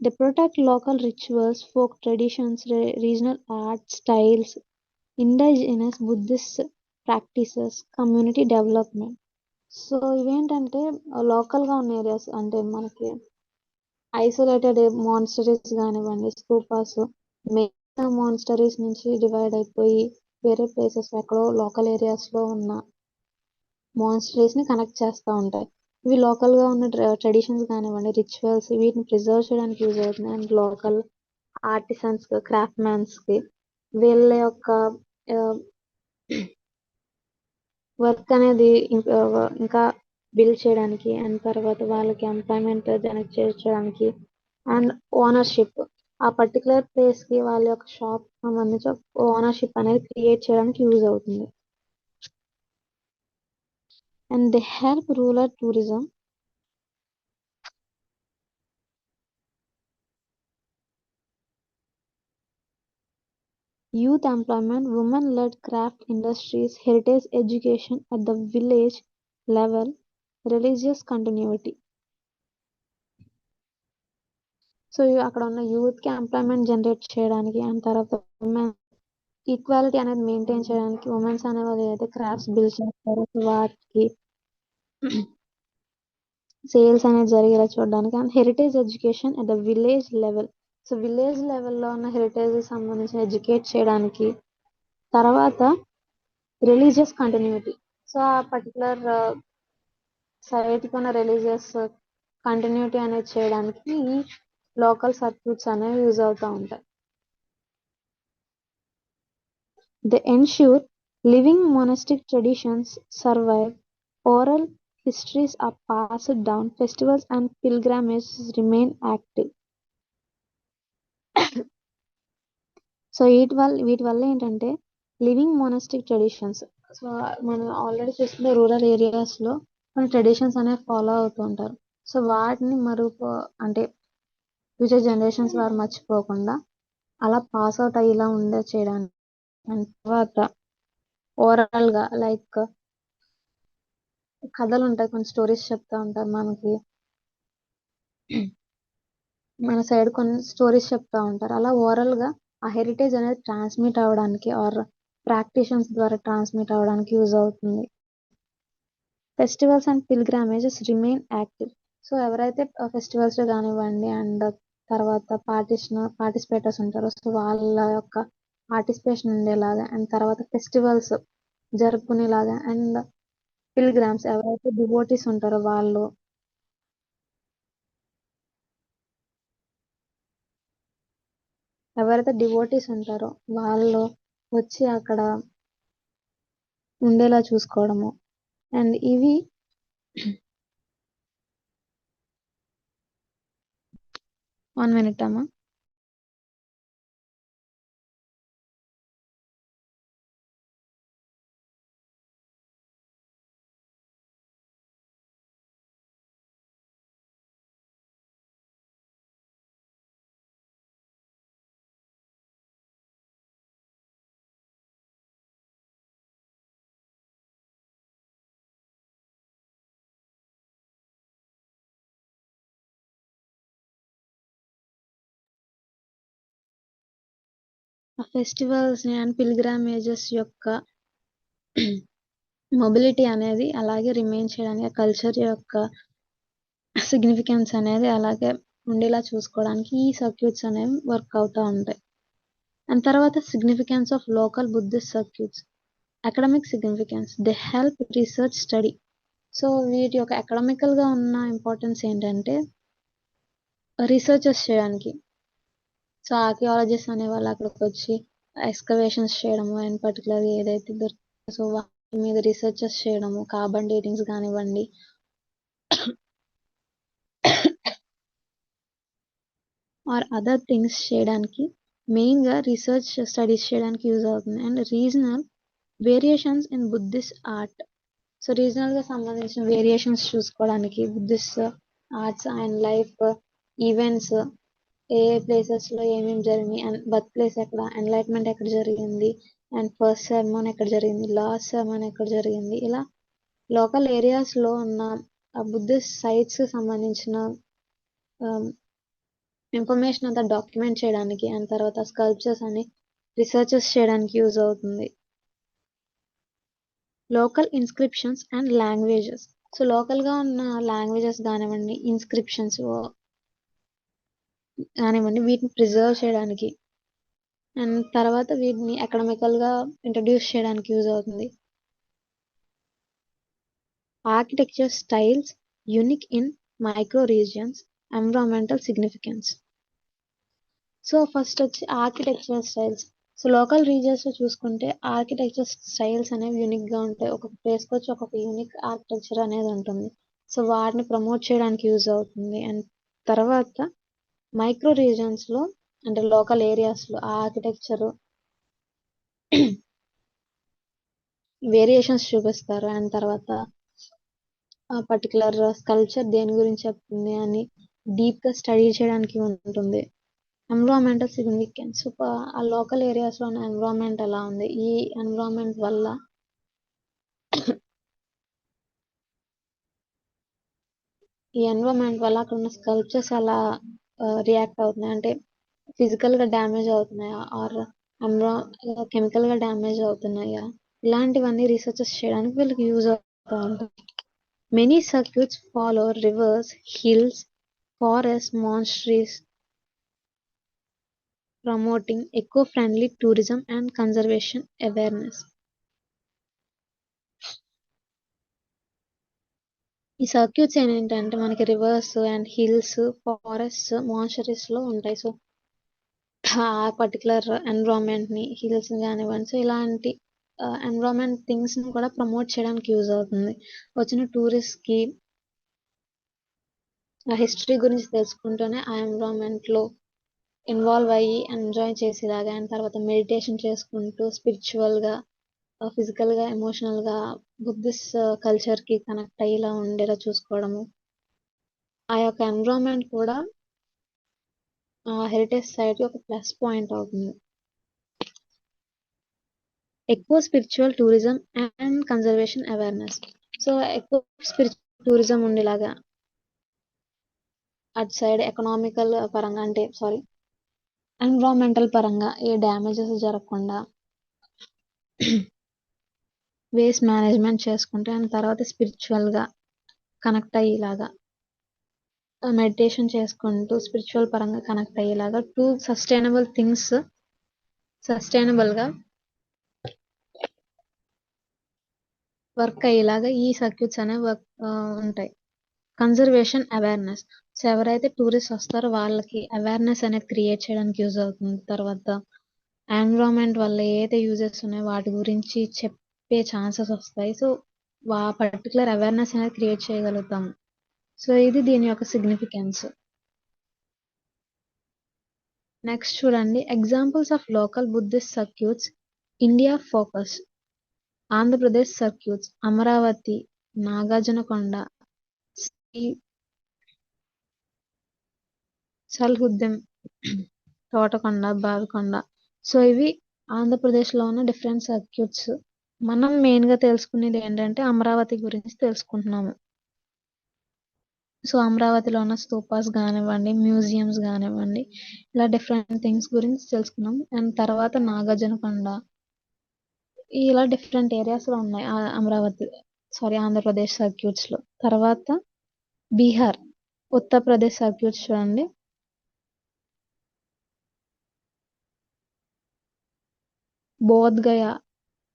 They protect local rituals, folk traditions, regional art styles, indigenous Buddhist practices, community development. So ఇవేంటంటే లోకల్గా ఉన్న ఏరియాస్, అంటే మనకి ఐసోలేటెడ్ మాన్స్టరీస్ కానివ్వండి, స్తూపాస్ మెయిన్ మాన్స్టరీస్ నుంచి డివైడ్ అయిపోయి వేరే ప్లేసెస్ ఎక్కడో లోకల్ ఏరియాస్లో ఉన్న మాన్స్టరీస్ ని కనెక్ట్ చేస్తూ ఉంటాయి. ఇవి లోకల్ గా ఉన్న ట్రెడిషన్స్ కానివ్వండి, రిచువల్స్, వీటిని ప్రిజర్వ్ చేయడానికి యూజ్ అవుతుంది. And local artisans, craftsmen కి వీళ్ళ యొక్క వర్క్ అనేది ఇంకా బిల్డ్ చేయడానికి, అండ్ తర్వాత వాళ్ళకి ఎంప్లాయ్మెంట్ జనరేట్ చేయడానికి, అండ్ ఓనర్షిప్, ఆ పర్టికులర్ ప్లేస్ కి వాళ్ళ యొక్క షాప్ సంబంధించి ఓనర్షిప్ అనేది క్రియేట్ చేయడానికి యూజ్ అవుతుంది. And they help rural tourism, youth employment, women-led craft industries, heritage education at the village level, religious continuity. So అక్కడ ఉన్న యూత్ కి ఎంప్లాయ్మెంట్ జనరేట్ చేయడానికి, అండ్ తర్వాత ఉమెన్ ఈక్వాలిటీ అనేది మెయింటైన్ చేయడానికి, ఉమెన్స్ అనే వాళ్ళు ఏదైతే క్రాఫ్ట్స్ బిల్డ్ చేస్తారో వాటికి సేల్స్ అనేది జరిగేలా చూడడానికి, and heritage education at the village level. So village లెవెల్లో ఉన్న హెరిటేజ్ సంబంధించి ఎడ్యుకేట్ చేయడానికి, తర్వాత రిలీజియస్ కంటిన్యూటీ. సో ఆ పర్టికులర్ సైట్కి ఉన్న రిలీజియస్ కంటిన్యూటీ అనేది చేయడానికి ఈ లోకల్ సర్క్యూట్స్ అనేవి యూజ్ అవుతూ ఉంటాయి. They ensure living monastic traditions survive, oral histories are passed down, festivals and pilgrimages remain active. So వీటి వల్ల ఏంటంటే లివింగ్ మొనాస్టిక్ ట్రెడిషన్స్. సో మనం ఆల్రెడీ చూస్తున్న రూరల్ ఏరియాస్లో కొన్ని ట్రెడిషన్స్ అనేవి ఫాలో అవుతూ ఉంటారు. సో వాటిని అంటే ఫ్యూచర్ జనరేషన్స్ వారు మర్చిపోకుండా అలా పాస్ అవుట్ అయ్యేలా ఉండే చేయడానికి, అండ్ తర్వాత ఓవరాల్ గా లైక్ కథలు ఉంటాయి, కొన్ని స్టోరీస్ చెప్తా ఉంటారు మనకి, మన సైడ్ కొన్ని స్టోరీస్ చెప్తా ఉంటారు. అలా ఓవరాల్ గా ఆ హెరిటేజ్ అనేది ట్రాన్స్మిట్ అవ్వడానికి ఆర్ ప్రాక్టీషన్స్ ద్వారా ట్రాన్స్మిట్ అవ్వడానికి యూజ్ అవుతుంది. Festivals and pilgrimages remain active. So ఎవరైతే ఫెస్టివల్స్ లో కానివ్వండి, అండ్ తర్వాత పార్టిసిపేటర్స్ ఉంటారో సో వాళ్ళ యొక్క పార్టిసిపేషన్ ఉండేలాగా, అండ్ తర్వాత ఫెస్టివల్స్ జరుపుకునేలాగా, అండ్ పిల్గ్రామ్స్ ఎవరైతే డివోటీస్ ఉంటారో వాళ్ళు వచ్చి అక్కడ ఉండేలా చూసుకోవడము. అండ్ ఇవి 1 minute అమ్మా. ఫెస్టివల్స్ అండ్ పిల్గ్రామేజెస్ యొక్క మొబిలిటీ అనేది అలాగే రిమైన్ చేయడానికి, కల్చర్ యొక్క సిగ్నిఫికెన్స్ అనేది అలాగే ఉండేలా చూసుకోవడానికి ఈ సర్క్యూట్స్ అనేవి వర్క్ అవుతూ ఉంటాయి. అండ్ తర్వాత significance of local Buddhist circuits. Academic significance, they help research study. So వీటి యొక్క ఎకనామికల్ గా ఉన్న ఇంపార్టెన్స్ ఏంటంటే రీసెర్చెస్ చేయడానికి. సో ఆర్కియాలజిస్ట్ అనే వాళ్ళు అక్కడికి వచ్చి ఎక్స్కవేషన్స్ చేయడము, అండ్ పర్టికులర్ ఏదైతే దొరుకుతుందో సో వాటి మీద రీసెర్చెస్ చేయడము, కార్బన్ డేటింగ్స్ కానివ్వండి, ఆర్ అదర్ థింగ్స్ చేయడానికి, మెయిన్ గా రీసెర్చ్ స్టడీస్ చేయడానికి యూజ్ అవుతుంది. And regional variations in Buddhist art. So regional గా సంబంధించిన వేరియేషన్స్ చూసుకోవడానికి, Buddhist arts and life events, A places లో ఏమేమి జరిగినాయి, అండ్ బర్త్ ప్లేస్ ఎక్కడ, ఎన్లైట్మెంట్ ఎక్కడ జరిగింది, అండ్ ఫస్ట్ సెర్మన్ ఎక్కడ జరిగింది, లాస్ట్ సెర్మన్ ఎక్కడ జరిగింది, ఇలా లోకల్ ఏరియాస్ లో ఉన్న బుద్ధిస్ట్ సైట్స్ సంబంధించిన ఇన్ఫర్మేషన్ అంతా డాక్యుమెంట్ చేయడానికి, అండ్ తర్వాత స్కల్ప్చర్స్ అని రీసెర్చెస్ చేయడానికి యూజ్ అవుతుంది. Local inscriptions and languages. So లోకల్గా ఉన్న లాంగ్వేజెస్ కానివ్వండి, ఇన్స్క్రిప్షన్స్ కానివ్వండి, వీటిని ప్రిజర్వ్ చేయడానికి అండ్ తర్వాత వీటిని ఎకనామికల్గా ఇంట్రడ్యూస్ చేయడానికి యూజ్ అవుతుంది. Architecture styles unique in micro regions, environmental significance. So first వచ్చి architecture styles. So local regions లో చూసుకుంటే ఆర్కిటెక్చర్ స్టైల్స్ అనేవి యూనిక్ గా ఉంటాయి. ఒక్కొక్క ప్లేస్ కి వచ్చి ఒక్కొక్క యూనిక్ ఆర్కిటెక్చర్ అనేది ఉంటుంది. సో వాటిని ప్రమోట్ చేయడానికి యూజ్ అవుతుంది. అండ్ తర్వాత మైక్రో రీజియన్స్ లో అంటే లోకల్ ఏరియాస్ లో ఆ ఆర్కిటెక్చర్ వేరియేషన్స్ చూపిస్తారు. అండ్ తర్వాత ఆ పర్టికులర్ కల్చర్ దేని గురించి చెప్తుంది అని డీప్ గా స్టడీ చేయడానికి ఉంటుంది. Environmental significance. ఆ లోకల్ ఏరియాస్ లో ఉన్న ఎన్విరాన్మెంట్ ఎలా ఉంది, ఈ ఎన్విరాన్మెంట్ వల్ల అక్కడ ఉన్న స్కల్ప్చర్స్ ఎలా రియాక్ట్ అవుతున్నాయి, అంటే ఫిజికల్ గా డ్యామేజ్ అవుతున్నాయా ఆర్ కెమికల్ గా డ్యామేజ్ అవుతున్నాయా, ఇలాంటివన్నీ రీసెర్చెస్ చేయడానికి వీళ్ళకి యూజ్ అవుతూ ఉంటాయి. Many circuits follow rivers, hills, forest, monasteries, promoting eco-friendly tourism and conservation awareness. ఈ సర్క్యూట్స్ ఏంటంటే మనకి rivers and hills, forest, monasteries లో ఉంటాయి. సో ఆ పర్టికులర్ ఎన్విరాన్మెంట్ ని, హిల్స్ కానివ్వండి, సో ఇలాంటి ఎన్విరాన్మెంట్ థింగ్స్ ని కూడా ప్రమోట్ చేయడానికి యూజ్ అవుతుంది. వచ్చిన టూరిస్ట్ కి ఆ హిస్టరీ గురించి తెలుసుకుంటూనే ఆ ఎన్విరాన్మెంట్ లో ఇన్వాల్వ్ అయ్యి ఎంజాయ్ చేసేలాగా, అండ్ తర్వాత మెడిటేషన్ చేసుకుంటూ స్పిరిచువల్ గా, ఫిజికల్ గా, ఎమోషనల్ గా బుద్ధిస్ట్ కల్చర్ కి కనెక్ట్ అయ్యేలా ఉండేలా చూసుకోవడము. ఆ యొక్క ఎన్విరాన్మెంట్ కూడా హెరిటేజ్ సైట్ ఒక ప్లస్ పాయింట్ అవుతుంది. ఎక్కువ spiritual tourism and conservation awareness. So ఎక్కువ స్పిరిచువల్ టూరిజం ఉండేలాగా అటు సైడ్ ఎకనామికల్ పరంగా, అంటే ఎన్విరాన్మెంటల్ పరంగా ఏ డ్యామేజెస్ జరగకుండా వేస్ట్ మేనేజ్మెంట్ చేసుకుంటే, అండ్ తర్వాత స్పిరిచువల్ గా కనెక్ట్ అయ్యేలాగా మెడిటేషన్ చేసుకుంటూ స్పిరిచువల్ పరంగా కనెక్ట్ అయ్యేలాగా టూ సస్టైనబుల్ థింగ్స్ సస్టైనబుల్ గా వర్క్ అయ్యేలాగా ఈ సర్క్యూట్స్ అనేవి ఉంటాయి. Conservation awareness. సో ఎవరైతే టూరిస్ట్ వస్తారో వాళ్ళకి అవేర్నెస్ అనేది క్రియేట్ చేయడానికి యూజ్ అవుతుంది. తర్వాత ఎన్విరాన్మెంట్ వల్ల ఏదైతే యూజెస్ ఉన్నాయో వాటి గురించి చెప్పే ఛాన్సెస్ వస్తాయి. సో పర్టికులర్ అవేర్నెస్ అనేది క్రియేట్ చేయగలుగుతాం. సో ఇది దీని యొక్క సిగ్నిఫికెన్స్. నెక్స్ట్ చూడండి, examples of local Buddhist circuits. India focus, Andhra Pradesh circuits, Amaravati, Nagarjunakonda, Shri Salihundam, Thotlakonda, Bavikonda. So ఇవి ఆంధ్రప్రదేశ్ లో ఉన్న డిఫరెంట్ సర్క్యూట్స్. మనం మెయిన్ గా తెలుసుకునేది ఏంటంటే అమరావతి గురించి తెలుసుకుంటున్నాము. సో అమరావతిలో ఉన్న స్తూపాస్ కానివ్వండి, మ్యూజియంస్ కానివ్వండి, ఇలా డిఫరెంట్ థింగ్స్ గురించి తెలుసుకున్నాం. అండ్ తర్వాత నాగార్జునకొండ, ఇలా డిఫరెంట్ ఏరియాస్ లో ఉన్నాయి ఆంధ్రప్రదేశ్ సర్క్యూట్స్ లో. తర్వాత బీహార్, ఉత్తరప్రదేశ్ సర్క్యూట్స్ చూడండి. బోధ్గయ,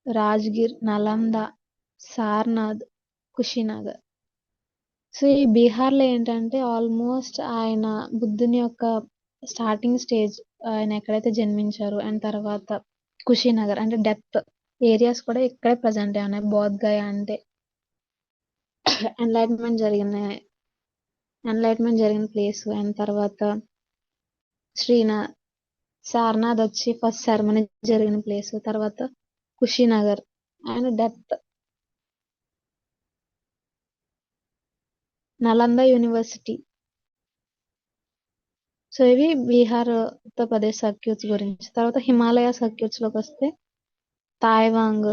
రాజ్గిర్, నలంద, సార్నాథ్, కుషినగర్. సో ఈ బీహార్ లో ఏంటంటే ఆల్మోస్ట్ ఆయన బుద్ధుని యొక్క స్టార్టింగ్ స్టేజ్, ఆయన ఎక్కడైతే జన్మించారు, అండ్ తర్వాత కుషినగర్ అంటే డెత్ ఏరియాస్ కూడా ఇక్కడే ప్రజెంట్ ఉన్నాయి. బోధ్గయ అంటే ఎన్లైట్మెంట్ జరిగిన ప్లేస్. అండ్ తర్వాత సారనాథ్ వచ్చి ఫస్ట్ సెరమనీ జరిగిన ప్లేస్. తర్వాత కుషినగర్ ఆయన డెత్. నలంద యూనివర్సిటీ. సో ఇవి బీహార్, ఉత్తరప్రదేశ్ సర్క్యూట్స్ గురించి. తర్వాత హిమాలయ సర్క్యూట్స్ లోకి వస్తే తాయ్వాంగ్,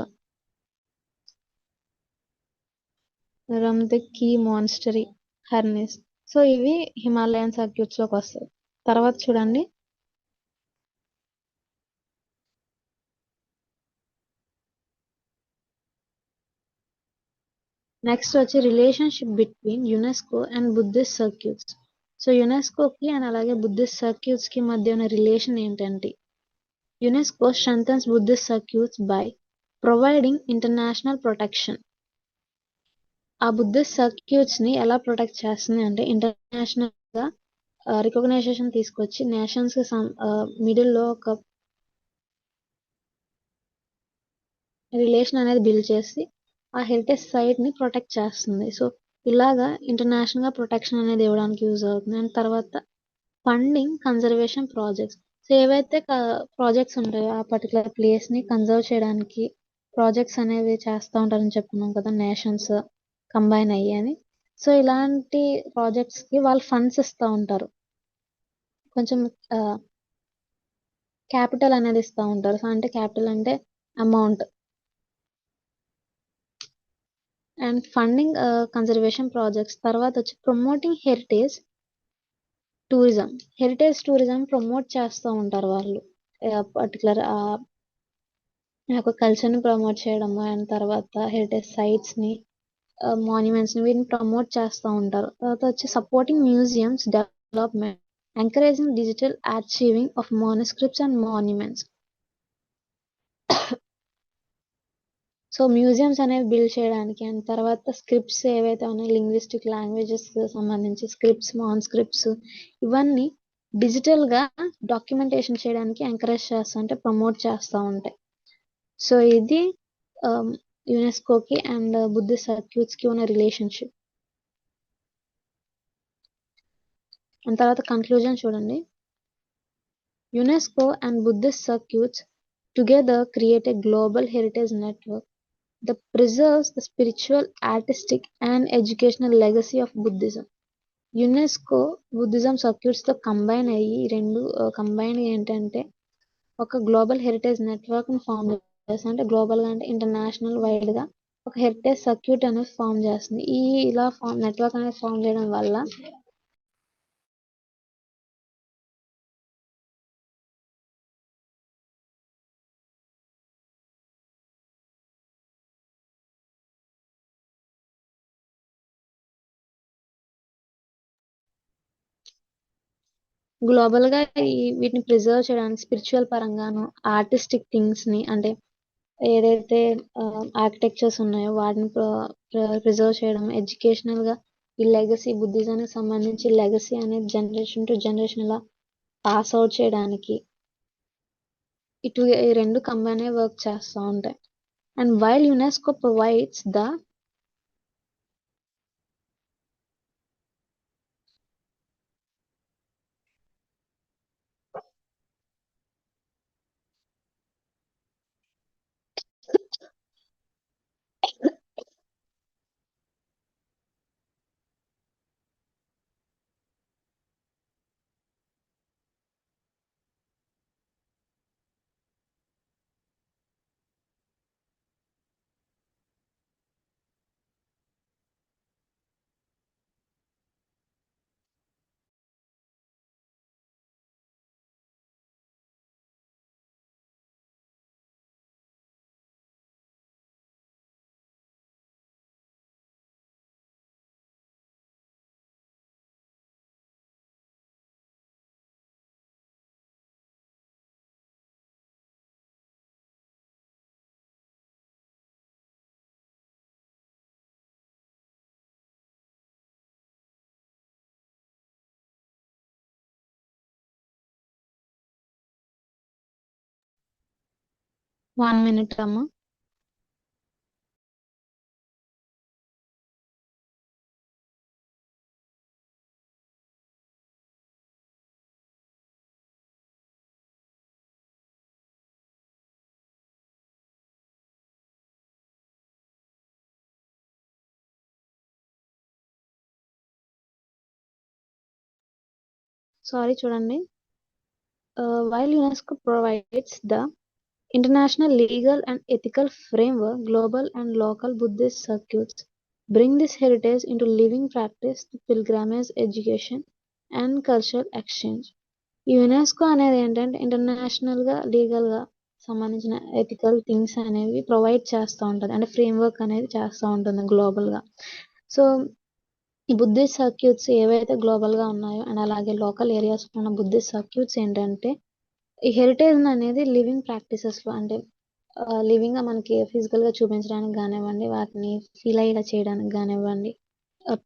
రమ్దిక్ మాన్స్టరీ, హర్నిస్. సో ఇవి హిమాలయన్ సర్క్యూట్స్ లోకి వస్తాయి. తర్వాత చూడండి, నెక్స్ట్ వచ్చి relationship between UNESCO and Buddhist circuits. So యునెస్కోకి అండ్ అలాగే బుద్ధిస్ట్ సర్క్యూట్స్ కి మధ్య ఉన్న రిలేషన్ ఏంటంటే UNESCO strengthens Buddhist circuits by providing international protection. ఆ బుద్ధిస్ట్ సర్క్యూట్స్ ని ఎలా ప్రొటెక్ట్ చేస్తుంది అంటే ఇంటర్నేషనల్ గా రికగ్నైజేషన్ తీసుకొచ్చి నేషన్స్ మిడిల్ లో ఒక రిలేషన్ అనేది బిల్డ్ చేసి ఆ హెరిటేజ్ సైట్ ని ప్రొటెక్ట్ చేస్తుంది. సో ఇలాగా ఇంటర్నేషనల్ గా ప్రొటెక్షన్ అనేది ఇవ్వడానికి యూజ్ అవుతుంది. అండ్ తర్వాత ఫండింగ్ కన్జర్వేషన్ ప్రాజెక్ట్స్. సో ఏవైతే ప్రాజెక్ట్స్ ఉంటాయో ఆ పర్టికులర్ ప్లేస్ ని కన్జర్వ్ చేయడానికి ప్రాజెక్ట్స్ అనేవి చేస్తూ ఉంటారని చెప్పుకున్నాం కదా నేషన్స్ కంబైన్ అయ్యి అని. సో ఇలాంటి ప్రాజెక్ట్స్ కి వాళ్ళు ఫండ్స్ ఇస్తూ ఉంటారు, కొంచెం క్యాపిటల్ అనేది ఇస్తూ ఉంటారు. సో అంటే క్యాపిటల్ అంటే amount. And funding conservation projects. తర్వాత వచ్చి promoting heritage tourism. Heritage tourism promote చేస్తూ ఉంటారు వాళ్ళు, పర్టికులర్ ఆ యొక్క కల్చర్ ని ప్రమోట్ చేయడం అండ్ తర్వాత హెరిటేజ్ సైట్స్ ని మాన్యుమెంట్స్ ని వీటిని ప్రమోట్ చేస్తూ ఉంటారు. తర్వాత వచ్చి supporting museums development, encouraging digital archiving of manuscripts and monuments. So museums అనేవి బిల్డ్ చేయడానికి అండ్ తర్వాత స్క్రిప్ట్స్ ఏవైతే ఉన్నాయో లింగ్విస్టిక్ లాంగ్వేజెస్ సంబంధించి స్క్రిప్ట్స్ మాన్స్క్రిప్ట్స్ ఇవన్నీ డిజిటల్ గా డాక్యుమెంటేషన్ చేయడానికి ఎంకరేజ్ చేస్తూ అంటే ప్రమోట్ చేస్తూ ఉంటాయి. సో ఇది యునెస్కోకి అండ్ బుద్ధిస్ట్ సర్క్యూట్స్ కి ఉన్న రిలేషన్షిప్. అండ్ తర్వాత కన్క్లూజన్ చూడండి. UNESCO and Buddhist circuits together create a global heritage network that preserves the spiritual, artistic, and educational legacy of Buddhism. UNESCO Buddhism circuits తో combine అయ్యి రెండు combine ఏంటంటే ఒక global heritage network ని form చేస్తుంది. అంటే గ్లోబల్ గా అంటే ఇంటర్నేషనల్ వైడ్ గా ఒక హెరిటేజ్ సర్క్యూట్ అనేది ఫామ్ చేస్తుంది. ఇలా నెట్వర్క్ అనేది ఫామ్ చేయడం వల్ల గ్లోబల్ గా వీటిని ప్రిజర్వ్ చేయడానికి స్పిరిచువల్ పరంగాను ఆర్టిస్టిక్ థింగ్స్ ని అంటే ఏదైతే ఆర్కిటెక్చర్స్ ఉన్నాయో వాటిని ప్రిజర్వ్ చేయడం, ఎడ్యుకేషనల్ గా ఈ లెగసీ బుద్ధిజానికి సంబంధించి లెగసీ అనేది జనరేషన్ టు జనరేషన్ ఇలా పాస్ అవుట్ చేయడానికి ఈ రెండు కంబైన్ వర్క్ చేస్తూ ఉంటాయి. And while UNESCO provides the one minute అమ్మా. సారీ చూడండి. While UNESCO provides the international legal and ethical framework, global and local Buddhist circuits bring this heritage into living practice through pilgrimage, education, and cultural exchange. ఈ UNESCO అనేది ఏంటంటే international గా legal గా సంబంధించిన ethical things అనేవి provide చేస్తూ ఉంటుంది. అంటే ఫ్రేమ్వర్క్ అనేది చేస్తూ ఉంటుంది గ్లోబల్గా. సో ఈ బుద్ధిస్ట్ సర్క్యూట్స్ ఏవైతే గ్లోబల్గా ఉన్నాయో అండ్ అలాగే లోకల్ ఏరియాస్ ఉన్న బుద్ధిస్ట్ సర్క్యూట్స్ ఏంటంటే ఈ హెరిటేజ్ అనేది లివింగ్ ప్రాక్టీసెస్లో అంటే లివింగ్గా మనకి ఫిజికల్గా చూపించడానికి కానివ్వండి, వాటిని ఫీల్ అయ్యేలా చేయడానికి కానివ్వండి,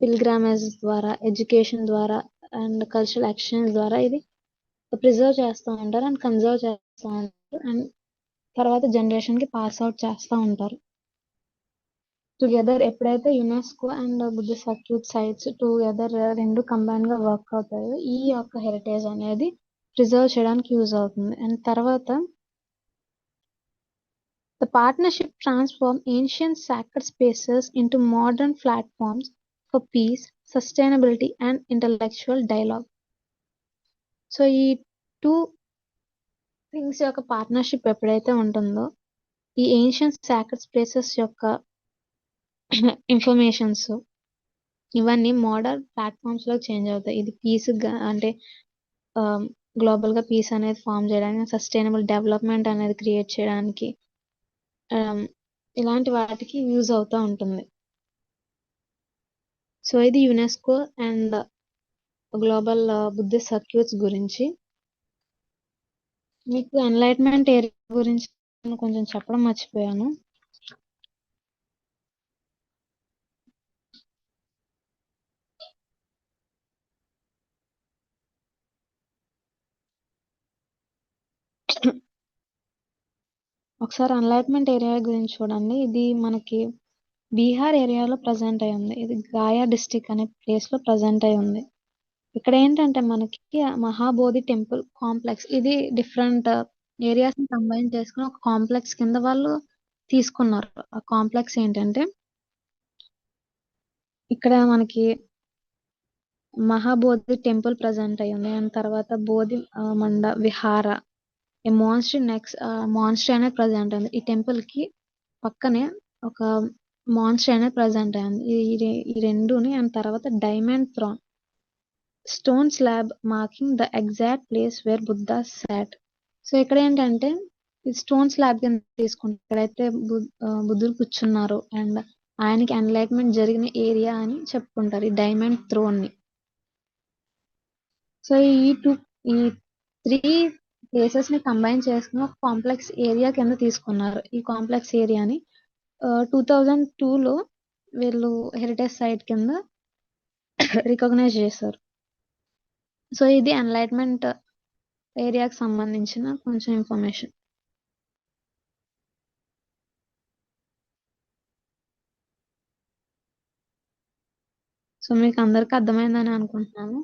పిల్గ్రామేజ్ ద్వారా, ఎడ్యుకేషన్ ద్వారా అండ్ కల్చరల్ యాక్షన్స్ ద్వారా ఇది ప్రిజర్వ్ చేస్తూ ఉంటారు అండ్ కన్జర్వ్ చేస్తూ ఉంటారు అండ్ తర్వాత జనరేషన్కి పాస్ అవుట్ చేస్తూ ఉంటారు. టుగెదర్ ఎప్పుడైతే UNESCO and Buddhist circuit sites together రెండు కంబైన్గా వర్క్ అవుతాయో ఈ యొక్క హెరిటేజ్ అనేది ప్రిజర్వ్ చేయడానికి యూజ్ అవుతుంది. అండ్ తర్వాత the partnership transformed ancient sacred spaces into modern platforms for peace, sustainability, and intellectual dialogue. So ఈ టూ థింగ్స్ యొక్క పార్ట్నర్షిప్ ఎప్పుడైతే ఉంటుందో ఈ ఏన్షియంట్ సాక్రెడ్ స్పేసెస్ యొక్క ఇన్ఫర్మేషన్స్ ఇవన్నీ మోడర్న్ ప్లాట్ఫామ్స్ లో చేంజ్ అవుతాయి. ఇది పీస్ అంటే గ్లోబల్ గా పీస్ అనేది ఫామ్ చేయడానికి, సస్టైనబుల్ డెవలప్మెంట్ అనేది క్రియేట్ చేయడానికి ఇలాంటి వాటికి యూజ్ అవుతూ ఉంటుంది. సో ఇది UNESCO and global Buddhist circuits గురించి. మీకు ఎన్లైట్మెంట్ ఏరియా గురించి కొంచెం చెప్పడం మర్చిపోయాను. ఒకసారి ఎన్లైట్మెంట్ ఏరియా గురించి చూడండి. ఇది మనకి బీహార్ ఏరియాలో ప్రజెంట్ అయి ఉంది. ఇది గాయా డిస్టిక్ అనే ప్లేస్ లో ప్రజెంట్ అయి ఉంది. ఇక్కడ ఏంటంటే మనకి మహాబోధి టెంపుల్ కాంప్లెక్స్, ఇది డిఫరెంట్ ఏరియాస్ ని కంబైన్ చేసుకుని ఒక కాంప్లెక్స్ కింద వాళ్ళు తీసుకున్నారు. ఆ కాంప్లెక్స్ ఏంటంటే ఇక్కడ మనకి మహాబోధి టెంపుల్ ప్రజెంట్ అయి ఉంది. అండ్ తర్వాత బోధి మండ విహార ఈ మాన్స్టర్ అనేది ప్రజెంట్ ఉంది. ఈ టెంపుల్ కి పక్కనే ఒక మాన్స్టర్ అనేది ప్రజెంట్ అయింది. ఈ రెండుని అండ్ తర్వాత diamond throne stone slab marking the exact place where Buddha sat. So ఇక్కడ ఏంటంటే ఇది స్టోన్ స్లాబ్ కింద తీసుకుంటారు. ఇక్కడైతే బుద్ధుడు కూర్చున్నారు అండ్ ఆయనకి ఎన్లైట్మెంట్ జరిగిన ఏరియా అని చెప్పుకుంటారు ఈ డైమండ్ థ్రోన్ ని. సో ఈ త్రీ ప్లేసెస్ ని కంబైన్ చేసుకుని ఒక కాంప్లెక్స్ ఏరియా కింద తీసుకున్నారు. ఈ కాంప్లెక్స్ ఏరియాని 2002లో వీళ్ళు హెరిటేజ్ సైట్ కింద రికగ్నైజ్ చేశారు. సో ఇది ఎన్లైట్మెంట్ ఏరియాకి సంబంధించిన కొంచెం ఇన్ఫర్మేషన్. సో మీకు అందరికి అర్థమైందని అనుకుంటున్నాను.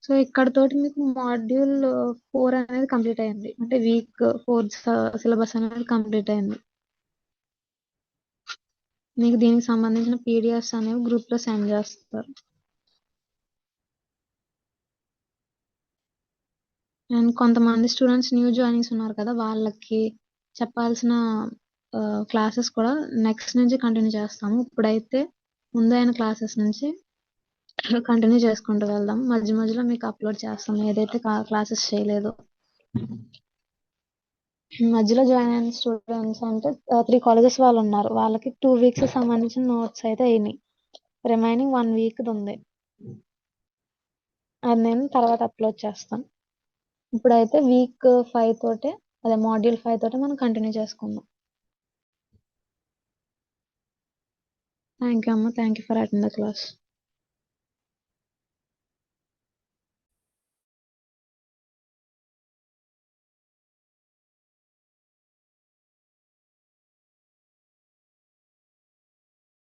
సో ఇక్కడతోటి మీకు మాడ్యూల్ 4 అనేది కంప్లీట్ అయింది. అంటే వీక్ 4 సిలబస్ అనేది కంప్లీట్ అయింది. మీకు దీనికి సంబంధించిన పీడిఎఫ్స్ అనేవి గ్రూప్ లో సెండ్ చేస్తారు. అండ్ కొంతమంది స్టూడెంట్స్ న్యూ జాయినింగ్స్ ఉన్నారు కదా, వాళ్ళకి చెప్పాల్సిన క్లాసెస్ కూడా నెక్స్ట్ నుంచి కంటిన్యూ చేస్తాము. ఇప్పుడైతే ముందైన క్లాసెస్ నుంచి కంటిన్యూ చేసుకుంటూ వెళ్దాం. మధ్య మధ్యలో మీకు అప్లోడ్ చేస్తాం ఏదైతే క్లాసెస్ చేయలేదో. మధ్యలో జాయిన్ అయిన స్టూడెంట్స్ అంటే 3 కాలేజెస్ వాళ్ళు ఉన్నారు. వాళ్ళకి 2 వీక్స్ సంబంధించిన నోట్స్ అయితే అయినాయి. రిమైనింగ్ 1 వీక్ ఉంది. అది నేను తర్వాత అప్లోడ్ చేస్తాను. ఇప్పుడైతే వీక్ 5 తోటే అదే మాడ్యూల్ 5 తోటే మనం కంటిన్యూ చేసుకుందాం. థ్యాంక్ యూ అమ్మ. Thank you for attend the class.